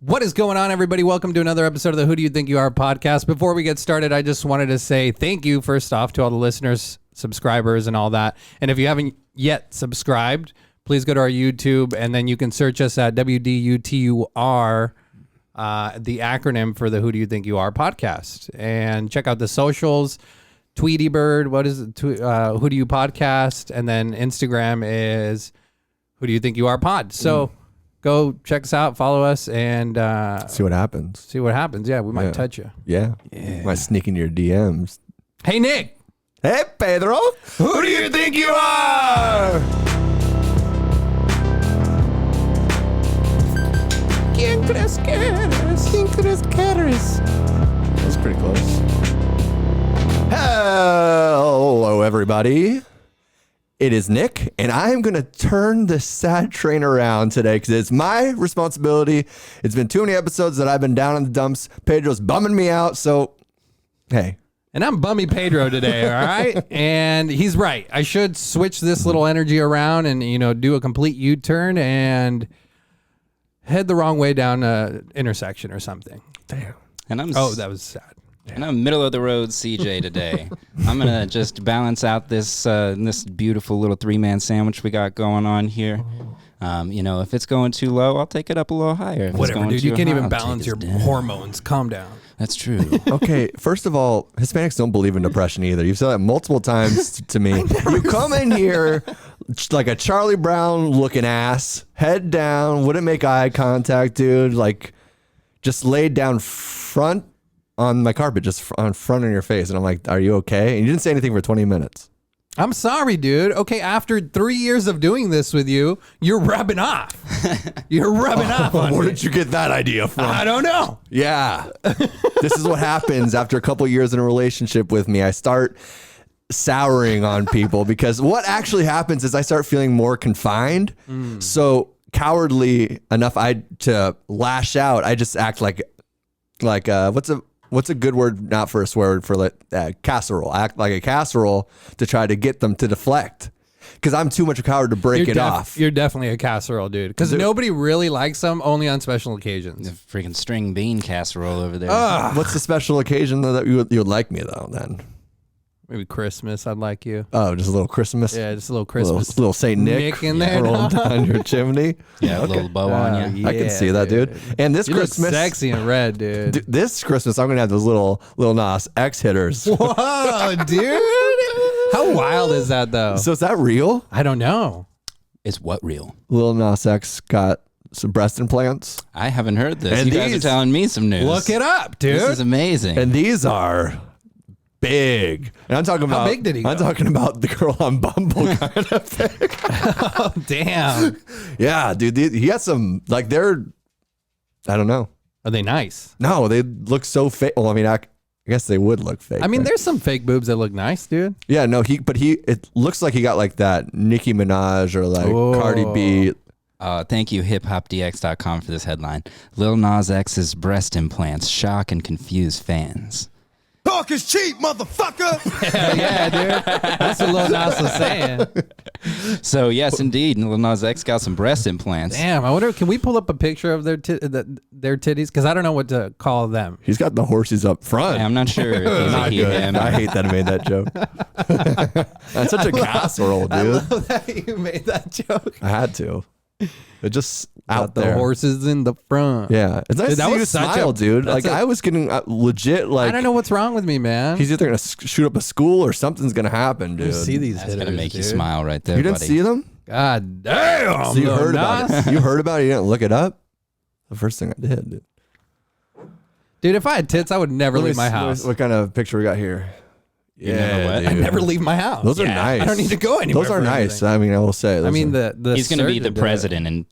What is going on, everybody? Welcome to another episode of the Who Do You Think You Are podcast. Before we get started, I just wanted to say thank you, first off, to all the listeners, subscribers, and all that. And if you haven't yet subscribed, please go to our YouTube, and then you can search us at WDUTUR, the acronym for the Who Do You Think You Are podcast. And check out the socials. Tweety Bird, what is it? Who Do You Podcast? And then Instagram is Who Do You Think You Are Pod. So go check us out, follow us, and see what happens. See what happens. Yeah, we might touch you. Yeah. Might sneak in your DMs. Hey, Nick. Hey, Pedro. Who do you think you are? ¿Quién crees que eres? ¿Quién crees que eres? That was pretty close. Hello, everybody. It is Nick, and I'm going to turn this sad train around today because it's my responsibility. It's been too many episodes that I've been down in the dumps. Pedro's bumming me out, so hey. And I'm bummy Pedro today, all right? And he's right. I should switch this little energy around and, do a complete U-turn and head the wrong way down an intersection or something. Damn. And that was sad. And I'm middle of the road CJ today. I'm going to just balance out this this beautiful little three-man sandwich we got going on here. If it's going too low, I'll take it up a little higher. If Whatever, it's going dude. too You can't high, even I'll balance your take it down. hormones. Calm down. That's true. Okay, first of all, Hispanics don't believe in depression either. You've said that multiple times to me. You come in here like a Charlie Brown looking ass, head down, wouldn't make eye contact, dude. Like, just laid down front on my carpet, just on front of your face. And I'm like, are you okay? And you didn't say anything for 20 minutes. I'm sorry, dude. Okay, after 3 years of doing this with you, you're rubbing off. You're rubbing off on Where me. did you get that idea from? I don't know. Yeah. This is what happens after a couple years in a relationship with me. I start souring on people because what actually happens is I start feeling more confined. So cowardly enough to lash out, I just act like what's a good word, not for a swear word, for casserole. Act like a casserole to try to get them to deflect. Because I'm too much a coward to break it off. You're definitely a casserole, dude. Because nobody really likes them, only on special occasions. The freaking string bean casserole over there. What's the special occasion that you would like me though then? Maybe Christmas, I'd like you. Oh, just a little Christmas? Yeah, just a little Christmas. Little Saint Nick in there. rolling down your chimney. Yeah, a little bow on you. I can see that, dude. And this You Christmas, look sexy in red, dude. This Christmas, I'm gonna have those little Lil Nas X hitters. Whoa, dude. How wild is that, though? So is that real? I don't know. Is what real? Lil Nas X got some breast implants, I haven't heard this. And You guys are these- telling me some news. Look it up, dude. This is amazing. and these are big. And I'm talking about How big did he go? I'm talking about the girl on Bumble kind of big. Oh, damn. Yeah, dude. He got some they're. I don't know. Are they nice? No, they look so fake. Well, I mean, I guess they would look fake. I mean, right? there's some fake boobs that look nice, dude. Yeah, no, it looks like he got like that Nicki Minaj or like Cardi B. Thank you, hiphopdx.com, for this headline. Lil Nas X's breast implants shock and confuse fans. Talk is cheap, motherfucker. Hell yeah, dude. That's what Lil Nas was saying. So, yes, indeed, Lil Nas X got some breast implants. Damn, I wonder, can we pull up a picture of their titties? Because I don't know what to call them. He's got the horses up front. I'm not sure if he's a Not he, good. him. I hate that I made that joke. That's such a casserole, dude. I love that you made that joke. I had to. It just out The there. horses in the front. Yeah, it's nice Dude, to that see you was such smile, a- dude. that's Like I was getting legit. Like I don't know what's wrong with me, man. he's either gonna shoot up a school or something's gonna happen, dude. You see these That's hitters, going to make you dude. smile right there, You didn't buddy. see them? God damn. So you Lil heard about Nas. it. You heard about it. You didn't look it up. The first thing I did, dude. Dude, if I had tits, I would never Let me leave my see- house. What kind of picture we got here? You never what? dude. I never leave my house. Those are nice. I don't need to go anywhere. Those are for nice. anything. I mean, I will say. I those mean, are- the He's going to be surgeon the did it. president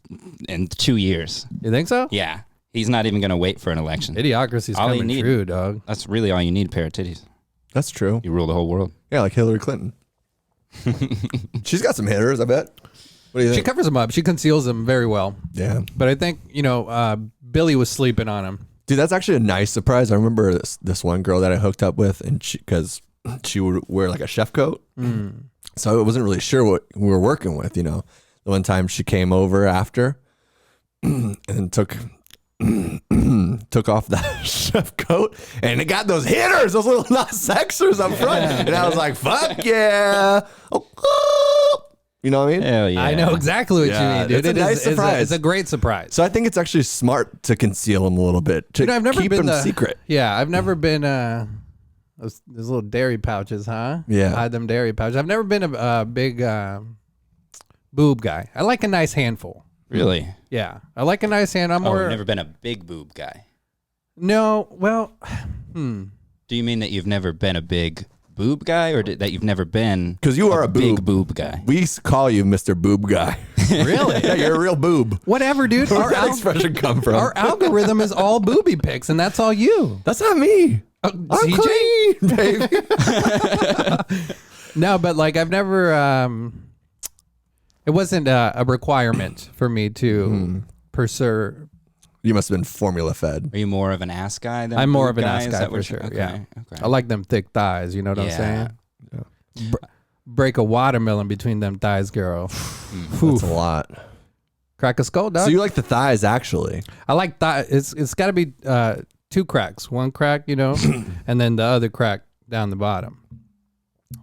in 2 years. You think so? Yeah. He's not even going to wait for an election. Idiocracy's All you coming need. true, dog. That's really all you need, a pair of titties. that's true. You rule the whole world. Yeah, like Hillary Clinton. She's got some hitters, I bet. What do you She think? covers them up. She conceals them very well. Yeah. But I think, Billy was sleeping on him. Dude, that's actually a nice surprise. I remember this one girl that I hooked up with, and because she would wear like a chef coat. So I wasn't really sure what we were working with, The one time she came over after and took took off that chef coat, and it got those hitters, those little Nas Xers up front. And I was like, fuck yeah. Oh, you know what I mean? Hell yeah. I know exactly what you mean, dude. It's a nice surprise. It's a great surprise. So I think it's actually smart to conceal them a little bit, to I've never keep been them secret. Yeah, I've never been those little dairy pouches, huh? Yeah. Hide them dairy pouches. I've never been a big boob guy. I like a nice handful. Really? Yeah, I like a nice hand. I'm more. You've never been a big boob guy. No, well, Do you mean that you've never been a big boob guy, or that you've never been? Because you are a big boob guy. We call you Mr. Boob Guy. Really? Yeah, you're a real boob. Whatever, dude. Where'd that expression come from? Our algorithm is all booby pics, and that's all you. That's not me. I'm CJ? clean, baby. No, but like I've never. It wasn't a requirement for me to pursue. You must have been formula fed. Are you more of an ass guy than I'm more boob of an guy? ass Is guy that for what sure. Okay. Yeah, Okay. I like them thick thighs. You know what I'm saying? Break a watermelon between them thighs, girl. That's a lot. Crack a skull, dog. So you like the thighs, actually? I like thigh. It's got to be two cracks. One crack, and then the other crack down the bottom,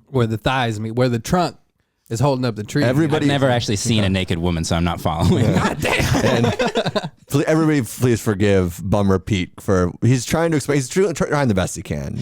where the thighs meet, where the trunk is holding up the tree. I've never actually seen a naked woman, so I'm not following. God damn. And everybody, please forgive Bummer Pete for he's trying to explain. He's trying the best he can,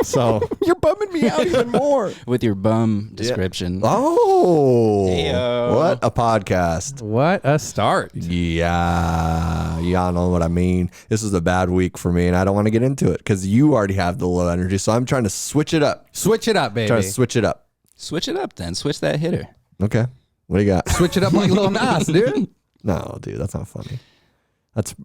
So You're bumming me out even more. With your bum description. oh, Heyo. what a podcast! What a start. Yeah, y'all know what I mean. This was a bad week for me, and I don't want to get into it because you already have the low energy. So I'm trying to switch it up. Switch it up, baby. Trying to switch it up. Switch it up then. Switch that hitter. Okay, what do you got? Switch it up like Lil Nas, dude. No, dude, that's not funny. That's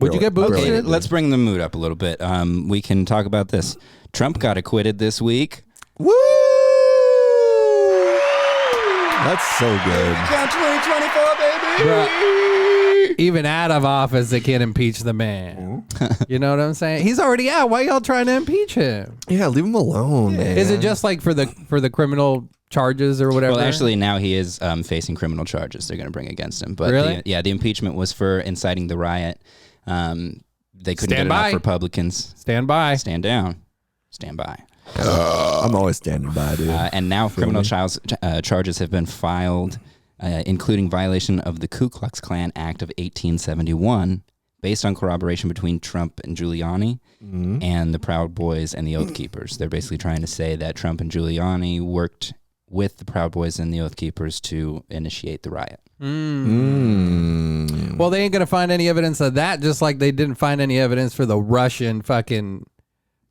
Would you get boobs? Okay, Dude? let's bring the mood up a little bit. We can talk about this. Trump got acquitted this week. Woo! That's so good. Count 2024, baby. Bruh, even out of office, they can't impeach the man. You know what I'm saying? He's already out. Why y'all trying to impeach him? Yeah, leave him alone, man. Is it just like for the criminal charges or whatever? Well, actually, now he is facing criminal charges they're going to bring against him. But Really? the impeachment was for inciting the riot. They couldn't Stand get by. enough Republicans. Stand by. Stand down. Stand by. I'm always standing by, dude. And now criminal charges have been filed, including violation of the Ku Klux Klan Act of 1871, based on corroboration between Trump and Giuliani and the Proud Boys and the Oath Keepers. They're basically trying to say that Trump and Giuliani worked with the Proud Boys and the Oath Keepers to initiate the riot. Well, they ain't going to find any evidence of that, just like they didn't find any evidence for the Russian fucking,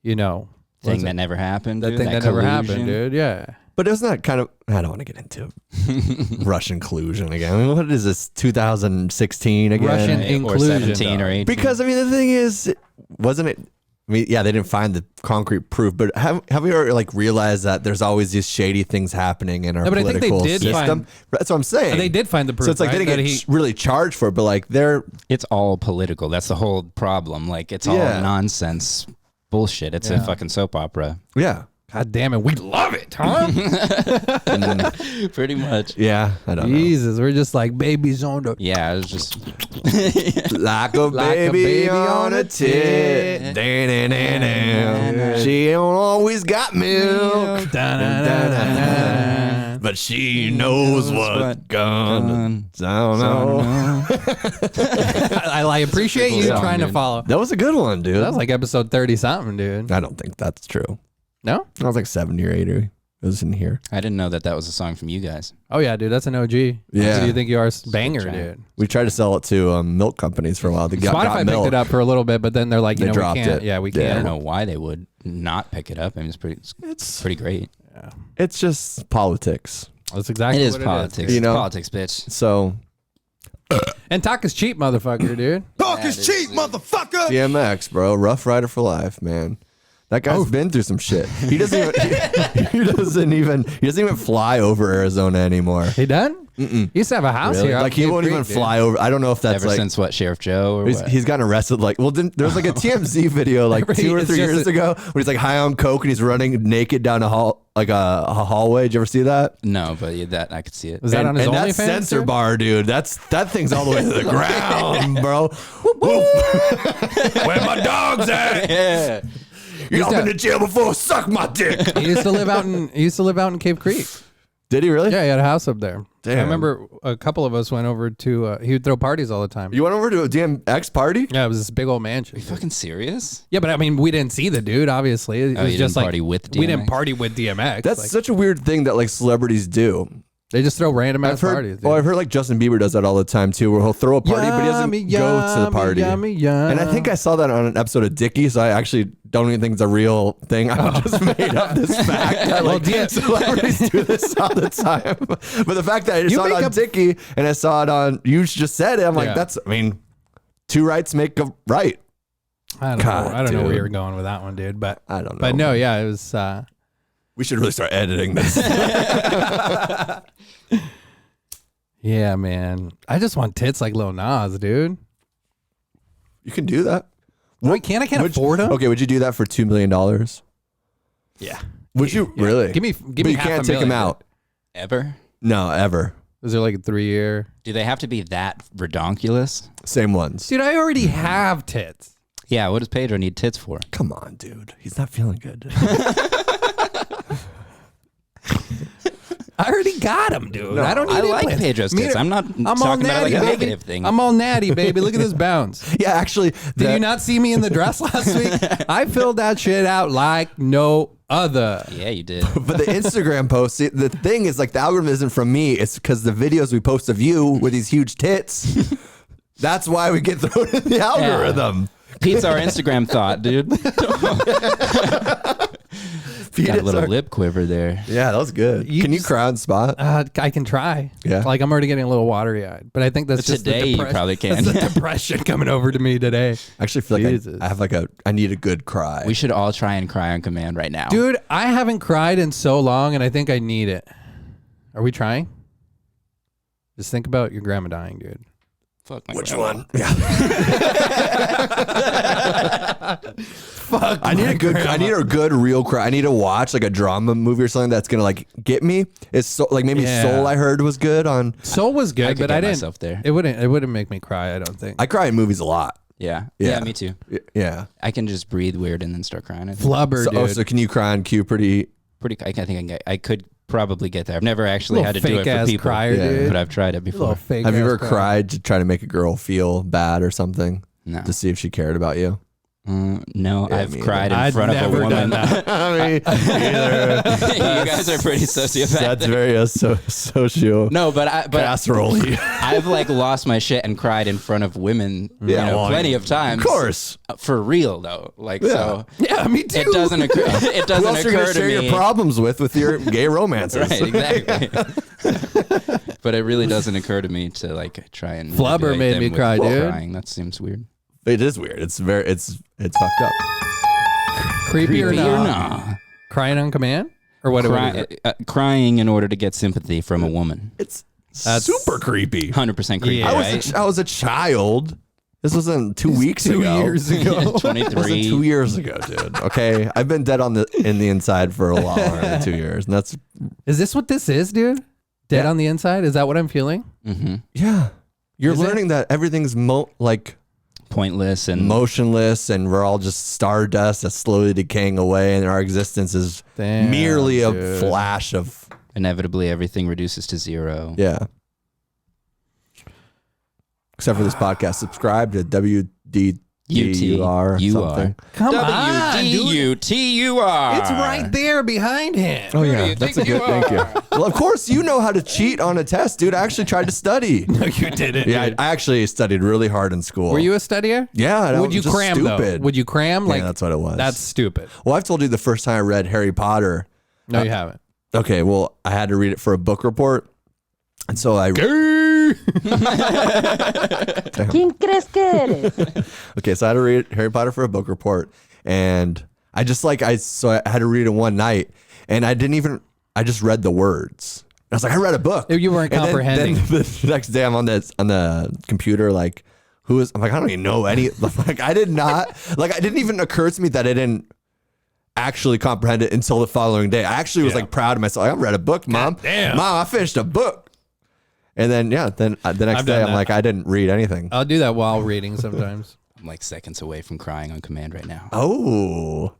Thing that never happened. that dude, thing that never happened, collusion. dude. Yeah. But isn't that kind of... I don't want to get into Russian collusion again. I mean, what is this, 2016 again? Russian Or inclusion, 17 or though. 18. Because, I mean, the thing is, wasn't it... I mean, yeah, they didn't find the concrete proof, but have we ever realized that there's always these shady things happening in our but I think they political did system? That's what I'm saying. They did find the proof. So it's like right? they didn't That get really charged for it, but they're... It's all political. That's the whole problem. It's all Yeah. nonsense bullshit. It's a fucking soap opera. Yeah. God damn it, we love it, huh? Pretty much. Yeah, I don't know. Jesus, we're just like babies on the... Yeah, it was just Like a baby on a tit. She don't always got milk. But she knows what gun. I don't know. I appreciate you song, trying to dude. follow. That was a good one, dude. That was like episode 30-something, dude. I don't think that's true. No? I was like 70 or 80. It was in here. I didn't know that was a song from you guys. Oh, yeah, dude. That's an OG. Yeah. Who do you think you are? Banger, try. dude. We tried to sell it to milk companies for a while. They got Spotify milk. picked it up for a little bit, but then they're like, They we dropped can't. it. Yeah, we Yeah. I can't. don't know why they would not pick it up. I mean, it's pretty great. It's just politics. That's exactly It is what politics. it You It's know? politics, bitch. So is. And talk is cheap, motherfucker, dude. Talk is cheap, motherfucker. DMX, bro, Rough Rider for life, man. That guy's been through some shit. He doesn't even he doesn't even fly over Arizona anymore. He done? He used to have a house Really? here. Like he won't even fly over. I don't know if that's Ever since what, Sheriff Joe or what? he's gotten arrested. There's like a TMZ video like 2 or 3 years ago when he's like high on coke and he's running naked down a hallway. Did you ever see that? No, but that I could see it. Was that on his and that OnlyFans? sensor dude? bar, dude. That thing's all the way to the ground, bro. Where my dogs at? Yeah. Y'all been to jail before? Suck my dick. He used to live out in Cave Creek. Did he really? Yeah, he had a house up there. Damn. I remember a couple of us went over to. He would throw parties all the time. You went over to a DMX party? Yeah, it was this big old mansion. Are you fucking serious? Yeah, but I mean, we didn't see the dude. Obviously, it was you just didn't like party with we didn't DMX? party with DMX. That's Like, such a weird thing that like celebrities do. they just throw random ass parties. dude. I've heard like Justin Bieber does that all the time too, where he'll throw a party, but he doesn't go to the party. And I think I saw that on an episode of Dickie, so I actually don't even think it's a real thing. I just made up this fact that like celebrities do this all the time. But the fact that I saw it on Dickie and I saw it on, you just said it, I'm like, two rights make a right. I don't know. I don't know where you're going with that one, dude. But I don't know. But no, yeah, it was. We should really start editing this. Yeah, man. I just want tits like Lil Nas, dude. You can do that. I can't afford them. Okay, would you do that for $2 million? Yeah. Would you really? Give me. But you can't take them out. Ever? No, ever. Is there like a 3-year? Do they have to be that redonkulous? Same ones. Dude, I already have tits. Yeah, what does Pedro need tits for? Come on, dude. He's not feeling good. I already got them, dude. I don't need I like implants. Pedro's tits. I'm not all talking about it like a baby. negative thing. I'm all natty, baby. Look at this bounce. Yeah, actually. Did you not see me in the dress last week? I filled that shit out like no other. Yeah, you did. But the Instagram post, see, the thing is like the algorithm isn't from me. It's because the videos we post of you with these huge tits, that's why we get thrown in the algorithm. Pete's our Instagram thought, dude. Got a little lip quiver there. Yeah, that was good. Can you cry on spot? I can try. Yeah. Like I'm already getting a little watery eyed, but I think that's just Today the you depression. probably can. That's the depression coming over to me today. I actually feel like Jesus. I have like I need a good cry. We should all try and cry on command right now. Dude, I haven't cried in so long, and I think I need it. Are we trying? Just think about your grandma dying, dude. Fuck my Which grandma. one? Yeah. Fuck. I need a good real cry. I need to watch like a drama movie or something that's gonna like get me. It's so like maybe Soul I heard was good on. Soul was good, I could but get I didn't. myself there. It wouldn't make me cry. I don't think. I cry in movies a lot. Yeah. Yeah. Yeah, me too. Yeah. I can just breathe weird and then start crying. I think. Flubber, dude. So can you cry on cue pretty? I think I could probably get there. I've never actually had to do it for fake-ass people, crier, dude. but I've tried it Little before. fake Have you ass ever cry. cried to try to make a girl feel bad or something? No. To see if she cared about you? No, Yeah, I've me cried in I've front of a never woman. done that. I mean, either. You guys are pretty sociopathic. That's very socio. No, but casserole-y. I've like lost my shit and cried in front of women, Yeah, well, plenty of times. Of course. For real though. Like so Yeah, me too. it doesn't occur it Who doesn't else are you occur gonna to share me. your problems with your gay romances? Right, exactly. But it really doesn't occur to me to like try and Flubber manipulate made them me with cry, dude. Crying. That seems weird. It is weird. It's fucked up. Creepy or Creepy not? nah. Crying on command? Or what? What is it? Crying in order to get sympathy from a woman. It's That's- super creepy. 100% creepy. Yeah. Right? I was a child. This wasn't 2 weeks ago. 2 years ago. This wasn't 23. 2 years ago, dude. Okay, I've been dead in the inside for a lot longer than 2 years, and that's Is this what this is, dude? Dead on the inside? Is that what I'm feeling? Mm-hmm. yeah. You're Is it? learning that everything's Pointless and motionless, and we're all just stardust that's slowly decaying away, and our existence is Damn, merely a dude. flash of inevitably everything reduces to zero. yeah. Except for this podcast, subscribe to WDTUR something. Come on, dude. WDUTUR. It's right there behind him. Oh do yeah, you that's think a good. you Thank you. are? Well, of course you know how to cheat on a test, dude. I actually tried to study. No, you didn't. Yeah, dude. I actually studied really hard in school. Were you a studier? Yeah. that Would was you just cram stupid. though? Would you cram? Like Yeah, that's what it was. That's stupid. Well, I've told you the first time I read Harry Potter. No, you haven't. Okay, well, I had to read it for a book report, and so I. ¿Quién crees que eres? Okay, so I had to read Harry Potter for a book report, and I just I had to read it one night, and I just read the words. I was like, I read a book. You weren't And comprehending. Then the next day, I'm on the computer, I'm like, I don't even know any. Like, I did not. Like, it didn't even occur to me that I didn't actually comprehend it until the following day. I actually was proud of myself. I read a book, Mom. damn. Mom, I finished a book. And then the next I've day, done I'm that. like, I didn't read anything. I'll do that while reading sometimes. I'm like seconds away from crying on command right now. Oh.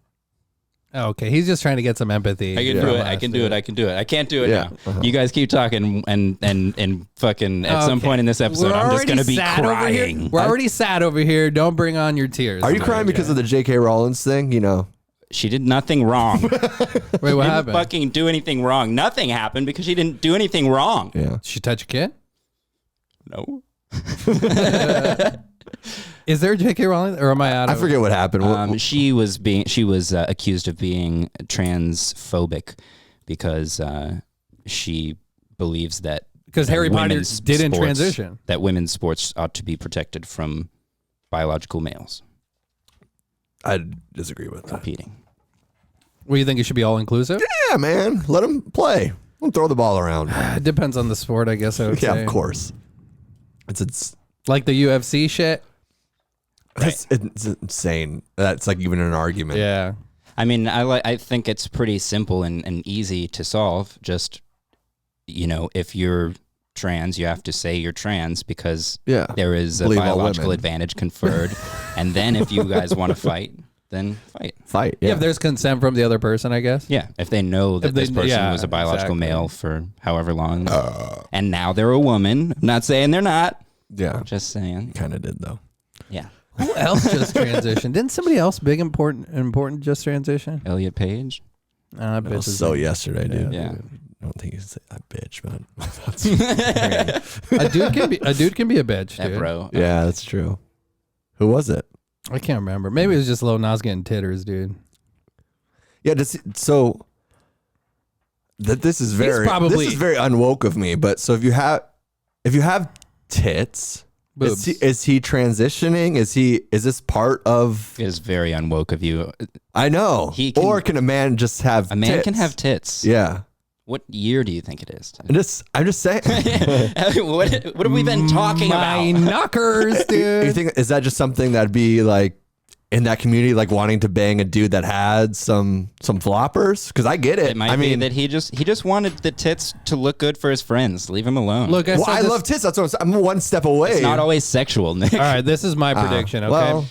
Okay, he's just trying to get some empathy. I can do it. I can do it. I can do it. I can't do it now. You guys keep talking and fucking at some point in this episode, I'm just gonna be crying. We're already sad over here. Don't bring on your tears. Are you crying because of the J.K. Rowling thing? You know, she did nothing wrong. Wait, what Didn't happened? fucking do anything wrong. Nothing happened because she didn't do anything wrong. Yeah. She touch a kid? No. Is there J.K. Rowling, or am I out? I forget what happened. She was accused of being transphobic because she believes that Because Harry Potter women's didn't sports- transition. that women's sports ought to be protected from biological males I disagree with that. competing. Well, you think it should be all inclusive? Yeah, man. Let them play. Let them throw the ball around. It depends on the sport, I guess. I would Yeah, say. of course. It's Like the UFC shit. it's insane. That's like even an argument. Yeah. I mean, I think it's pretty simple and easy to solve. Just, you know, if you're trans, you have to say you're trans because Yeah. there is a Believe all biological women. advantage conferred. And then if you guys want to fight, then fight. Fight. Yeah. Yeah. If there's consent from the other person, I guess. Yeah, if they know that If they- this person yeah, was a biological exactly. male for however long, and now they're a woman. I'm not saying they're not. Yeah. Just saying. Kind of did though. Yeah. Who else just transitioned? Didn't somebody else big important just transition? Elliot Page. I That bet was his so name- yesterday, dude. Yeah. I don't think he's a bitch, man. A dude can be a bitch, That dude. bro. Yeah, that's true. Who was it? I can't remember. Maybe it was just Lil Nas getting titters, dude. Yeah, this is very probably- this is very unwoke of me. But so if you have tits, Boobs. is he transitioning? Is this part of? It is very unwoke of you. I know. He can- Or can a man just have? A man tits? can have tits. Yeah. What year do you think it is? I'm just saying. what have we been talking My about? knockers, dude. You think is that just something that'd be like in that community, like wanting to bang a dude that had some floppers? Because I get it. It might I be mean, that he just wanted the tits to look good for his friends. Leave him alone. Look, well, said I this- love tits. That's what I'm one step away. it's not always sexual, Nick. All right, this is my prediction. Okay, Well,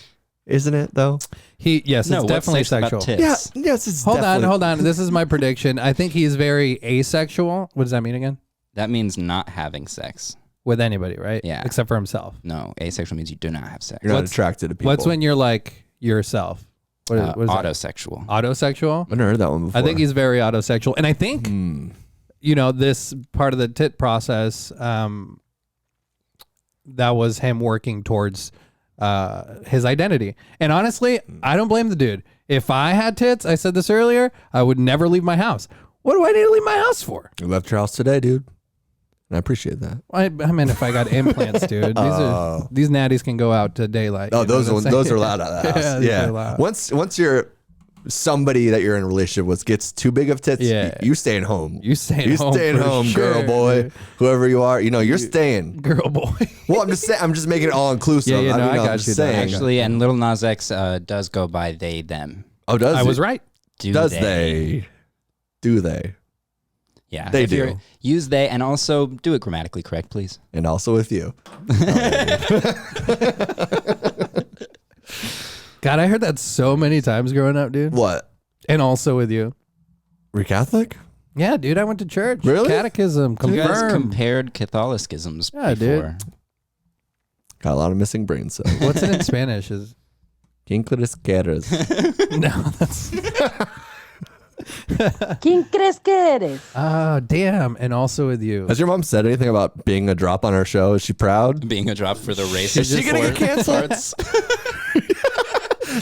isn't it though? yes, No, it's what's definitely sexual sexual. about tits? Yeah. Yes. It's Hold definitely- on. This is my prediction. I think he's very asexual. What does that mean again? That means not having sex. With anybody, right? Yeah. Except for himself. No, asexual means you do not have sex. You're not What's- attracted to people. What's when you're like yourself? What is that? Autosexual. Autosexual? I've never heard that one before. I think he's very autosexual. And I think, you know, this part of the tit process, that was him working towards his identity. And honestly, I don't blame the dude. If I had tits, I said this earlier, I would never leave my house. What do I need to leave my house for? You left your house today, dude. And I appreciate that. I mean, if I got implants, dude, these natties can go out to daylight. Oh, you know those what I'm ones, saying? those are allowed out of the house. Yeah, those Yeah. are allowed. Once you're somebody that you're in a relationship with gets too big of tits, Yeah. you staying home. You staying home for home, sure, girl, boy, dude. whoever you are. You know, you're staying. Girl, boy. Well, I'm just saying. I'm just making it all inclusive. Yeah, no, I got I'm just you, saying. dog. Actually, and Lil Nas X does go by they, them. Oh, does I it? was right. Do they? Do they? Yeah. They if you're- do. Use they and also do it grammatically correct, please. And also with you. God, I heard that so many times growing up, dude. What? And also with you. Were you Catholic? Yeah, dude, I went to church. Really? Catechism, You guys confirmed. compared Catholicisms Yeah, dude. before. Got a lot of missing brain cells. What's it in Spanish? Is Quincles quieres. no, that's ¿Quién crees que eres? damn. And also with you. Has your mom said anything about being a drop on our show? Is she proud? Being a drop for the racist. Is she gonna get canceled? parts.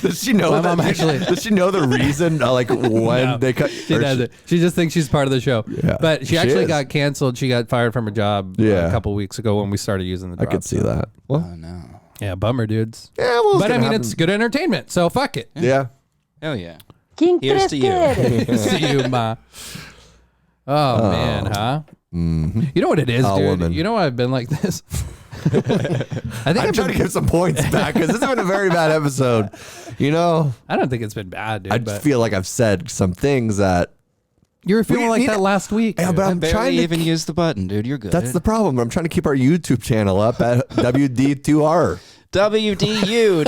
Does she know My that? mom actually- Does she know the reason? Like when No, they cut? She or doesn't. She just thinks she's part of the show. Yeah. But she She actually is. got canceled. She got fired from her job Yeah. a couple weeks ago when we started using the I drop. could see that. Well, Oh no. Yeah, bummer, dudes. yeah, well, But I mean, it's good entertainment, so fuck it. yeah. Hell yeah. ¿Quién Here's crees to que you. eres? See you, ma. Oh, man, huh? You know what it is, Oh, dude? woman. You know why I've been like this? I think I'm I've trying to been, give some points back because this has been a very bad episode. You know, I don't think it's been bad, dude. I but feel like I've said some things that. you were feeling We like need- that last week. Yeah, dude. but I'm Barely trying to. even use the button, dude. You're good. That's the problem. I'm trying to keep our YouTube channel up at WD2R. WDUTUR.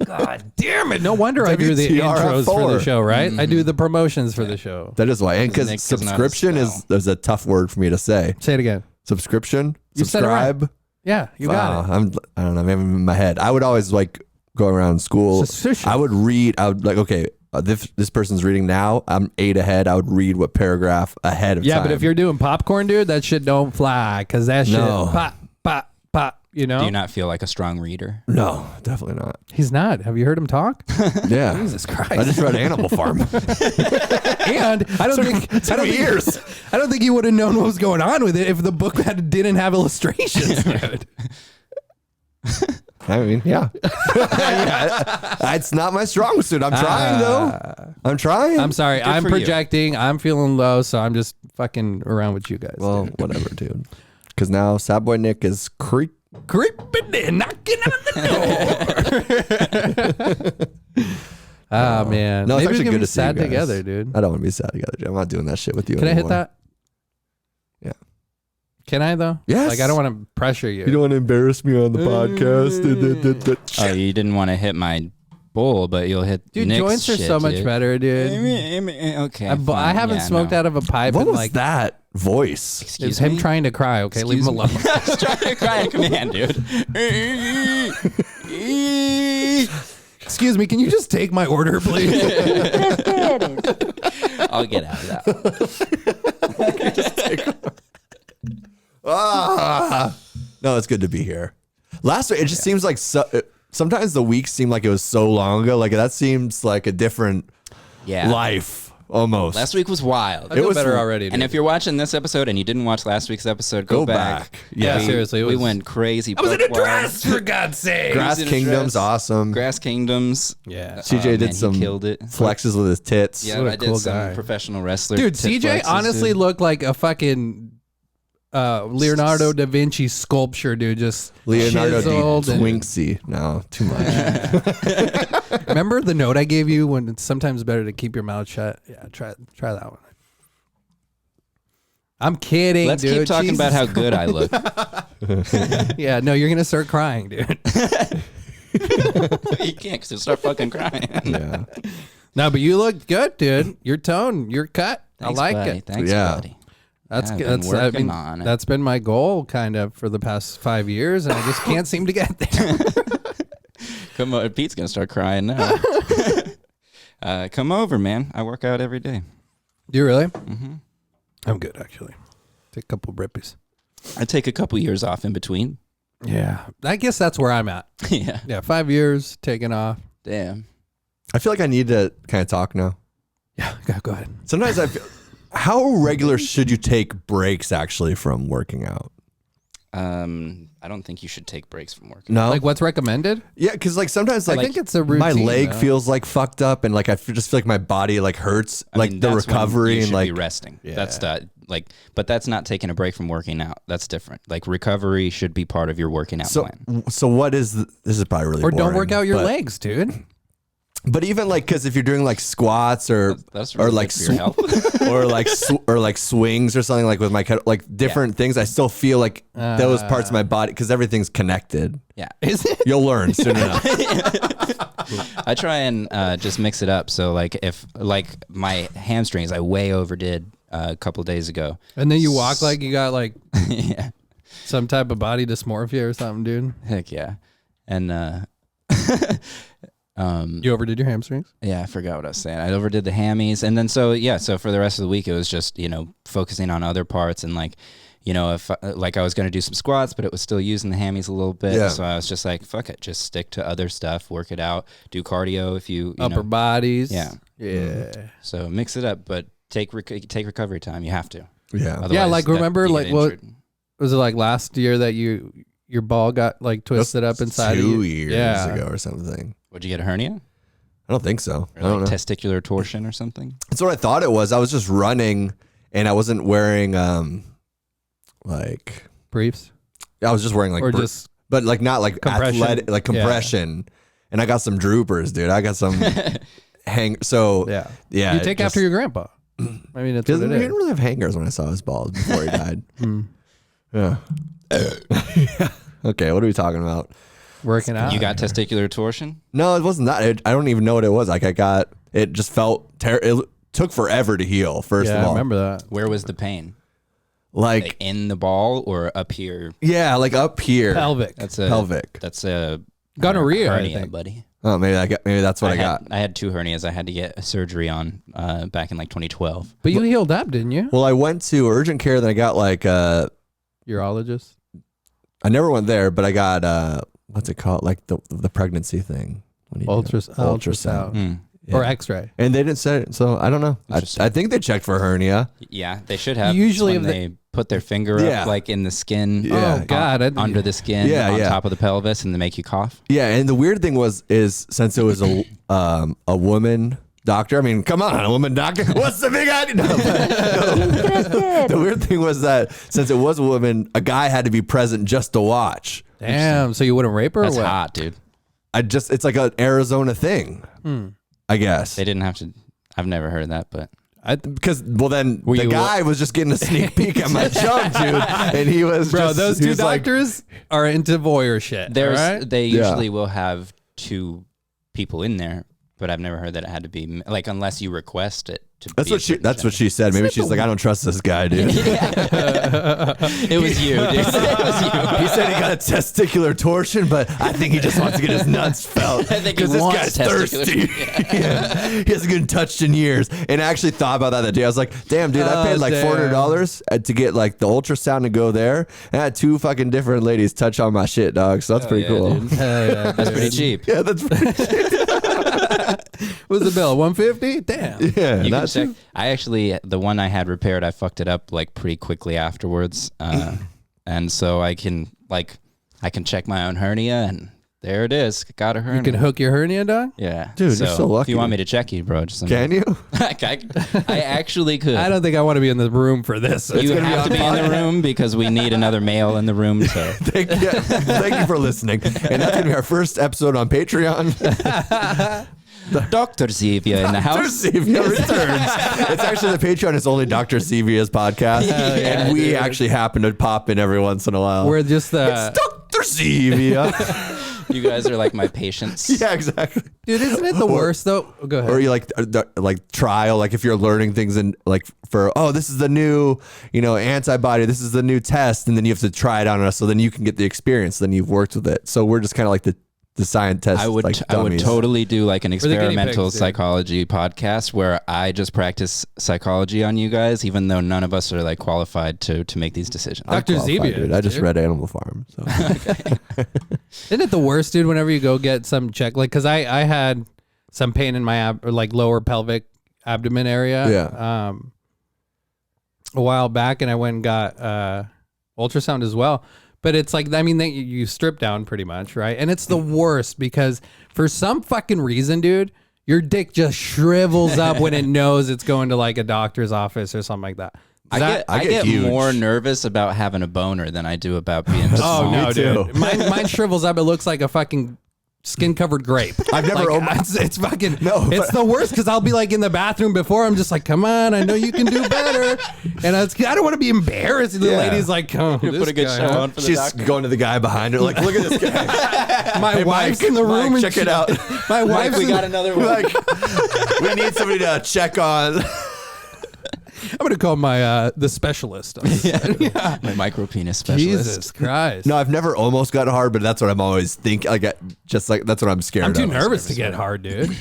God damn it! No wonder I do the intros for the show, right? I do the promotions for the show. That is why. And because Nick does not subscription is a tough word for me to say. Say it again. Subscription? You said it right. Subscribe? Yeah, you got it. I don't know. I'm in my head. I would always like go around school. Subscription. I would read. I would like, okay, this person's reading now. I'm 8 ahead. I would read what paragraph ahead of time. Yeah, but if you're doing popcorn, dude, that shit don't fly because that shit No. pop, pop, pop. You know? Do you not feel like a strong reader? No, definitely not. He's not. Have you heard him talk? Yeah. Jesus Christ. I just read Animal Farm. And I don't think he would have known what was going on with it if the book didn't have illustrations. Dude. I mean, yeah. It's not my strong suit. I'm trying, though. I'm trying. I'm sorry. I'm for you. projecting. I'm feeling low, so I'm just fucking around with you guys. Well, dude. whatever, dude. Because now Sad Boy Nick is creeping in, knocking on the door. Oh, man. No, it's Maybe we actually can good be to see you sad guys. together, dude. I don't want to be sad together, dude. I'm not doing that shit with you Can I hit anymore. that? Yeah. Can I, though? Yes. Like, I don't want to pressure you. You don't want to embarrass me on the podcast. Oh, you didn't want to hit my bowl, but you'll hit Dude, Nick's joints are shit, so much dude. better, dude. Okay. I fine. haven't Yeah, smoked no. out of a pipe What in was like that voice? It's Excuse him me? trying to cry. Okay, leave him alone. I was trying to cry a command, dude. Excuse me, can you just take my order, please? ¿Crees que eres? I'll get out of that. No, it's good to be here. Last week, it just seems like sometimes the weeks seem like it was so long ago. Like that seems like a different Yeah. life almost. Last week was wild. I feel was- better already, dude. And if you're watching this episode and you didn't watch last week's episode, go back. Yeah, seriously, it we was- went crazy. I was in a buck wild. dress, for God's sake. Grass in a Kingdom's dress. awesome. Grass Kingdoms. Yeah. CJ Oh, man, did he some killed it. flexes with his tits. Yeah, What a I did cool some guy. professional wrestler. Dude, tit CJ flexes, honestly dude. looked like a fucking Leonardo da Vinci sculpture, dude. Just Leonardo chiseled and- Twinksy. No, too much. Remember the note I gave you when it's sometimes better to keep your mouth shut? Yeah, try that one. I'm kidding, Let's dude. keep talking Jesus about how good I look. Yeah, no, you're gonna start crying, dude. You can't because you'll start fucking crying. Yeah. No, but you look good, dude. Your tone, your cut. Thanks, I like buddy. it. Thanks, Yeah. buddy. That's I've good. been That's working on it. That's been my goal, kind of, for the past 5 years, and I just can't seem to get there. Come on, Pete's gonna start crying now. Come over, man. I work out every day. Do you really? Mm-hmm. I'm good, actually. Take a couple rippies. I take a couple years off in between. Yeah, I guess that's where I'm at. Yeah. Yeah, 5 years taking off. Damn. I feel like I need to kind of talk now. Yeah, go ahead. Sometimes I feel, how regular should you take breaks actually from working out? I don't think you should take breaks from work. No. Like, what's recommended? Yeah, because like sometimes like I think it's a routine. my leg though. feels like fucked up, and like just feel like my body like hurts, I like mean, the that's when recovery you and should like be resting. That's the but that's not taking a break from working out. That's different. Like recovery should be part of your working out plan. So what is this is probably really Or don't boring, work out your but- legs, dude. But even like because if you're doing like squats or That's or really like good for your health. or like swings or something like with my like different things, I still feel like those parts of my body because everything's connected. Yeah. Is it? You'll learn soon enough. I try and just mix it up. So like if like my hamstrings, I way overdid a couple of days ago. And then you walk like you got like Yeah. some type of body dysmorphia or something, dude. Heck yeah. And You overdid your hamstrings? yeah, I forgot what I was saying. I overdid the hammies. And then so for the rest of the week, it was just, focusing on other parts and like, if like I was going to do some squats, but it was still using the hammies a little bit. Yeah. So I was just like, fuck it, just stick to other stuff, work it out, do cardio if you Upper know. bodies. Yeah. Yeah. So mix it up, but take recovery time. You have to. Yeah. Otherwise, like, that- remember, you like, get what- injured. Was it like last year that your ball got like twisted up inside of you? 2 years ago or something. Would you get a hernia? I don't think so. Or I don't like know. testicular torsion or something? That's what I thought it was. I was just running and I wasn't wearing like Briefs? I was just wearing like Or just but like not like compression? athletic like compression. And I got some droopers, dude. I got some so yeah. yeah. You take after your grandpa. I mean, it's Because what he it didn't is. really have hangers when I saw his balls before he died. Yeah. Okay, what are we talking about? Working out. You got testicular torsion? No, it wasn't that. I don't even know what it was. Like it just felt it took forever to heal. First of all, I remember that. Where was the pain? Like in the ball or up here? yeah, like up here. Pelvic. Pelvic. That's a Gonorrhea, I hernia, think. buddy. Oh, maybe that's what I got. I had 2 hernias. I had to get a surgery on back in like 2012. But you healed up, didn't you? Well, I went to urgent care. Then I got like Urologist. I never went there, but I got what's it called? Like the pregnancy thing. Ultrasound. Yeah. Or X-ray. And they didn't say it, so I don't know. I think they checked for hernia. Yeah, they should have. Usually when they put their finger up like in the skin. Yeah. Oh God! Under the skin, on top of the pelvis, and they make you cough. Yeah, and the weird thing is since it was a woman doctor. I mean, come on, a woman doctor. What's the big idea? No, the weird thing was that since it was a woman, a guy had to be present just to watch. Damn. So you wouldn't rape her? That's or what? hot, dude. It's like an Arizona thing, I guess. They didn't have to. I've never heard of that, but Because the guy was just getting a sneak peek at my junk, dude, and he was those two doctors are into voyeur shit. They usually will have 2 people in there, but I've never heard that it had to be like unless you request it. That's what she said. Maybe she's like, I don't trust this guy, dude. It was you, dude. It was you. He said he got a testicular torsion, but I think he just wants to get his nuts felt. I think because this guy's thirsty. Yeah. He hasn't been touched in years. And I actually thought about that day. I was like, damn, dude, I paid like $400 to get like the ultrasound to go there. And I had 2 fucking different ladies touch on my shit, dog. So that's pretty cool. That's pretty cheap. Yeah, that's pretty cheap. What's the bill? 150? Damn. Yeah, You can check. I actually, the one I had repaired, I fucked it up like pretty quickly afterwards, and so I can check my own hernia, and there it is. Got a hernia. You can hook your hernia, dog? Yeah, dude, you're so lucky. If you want me to check you, bro, just can you? I actually could. I don't think I want to be in the room for this. You have to be in the room because we need another male in the room. So Thank you for listening, and that's gonna be our first episode on Patreon. Dr. Zevia in the house. Dr. Zevia returns. It's actually the Patreon is only Dr. Zevia's podcast, and we actually happen to pop in every once in a while. We're just it's Dr. Zevia. You guys are like my patients. Yeah, exactly. Dude, isn't it the worst though? Go ahead. Or you like trial, like if you're learning things and like this is the new antibody, this is the new test, and then you have to try it on us, so then you can get the experience. Then you've worked with it. So we're just kind of like the scientist. I would totally do like an experimental psychology podcast where I just practice psychology on you guys, even though none of us are like qualified to make these decisions. Dr. Zevia, dude. I just read Animal Farm. So. Isn't it the worst, dude? Whenever you go get some check, like, cause I had some pain in my lower pelvic abdomen area. Yeah. A while back, and I went and got ultrasound as well. But it's like, I mean, you strip down pretty much, right? And it's the worst because for some fucking reason, dude, your dick just shrivels up when it knows it's going to like a doctor's office or something like that. I get more nervous about having a boner than I do about being Oh, no, dude. Mine shrivels up. It looks like a fucking skin-covered grape. I've never it's fucking it's the worst because I'll be like in the bathroom before. I'm just like, come on, I know you can do better, and I don't want to be embarrassed. The lady's like, oh, put a good show on for the She's doctor. going to the guy behind her like, look at this guy. My wife's in the room. Mike, check it out. My wife's We got another one. Like, we need somebody to check on. I'm gonna call my the specialist. My micro penis specialist. Jesus Christ! No, I've never almost got hard, but that's what I'm always thinking. Like, that's what I'm scared of. I'm too nervous to get hard, dude.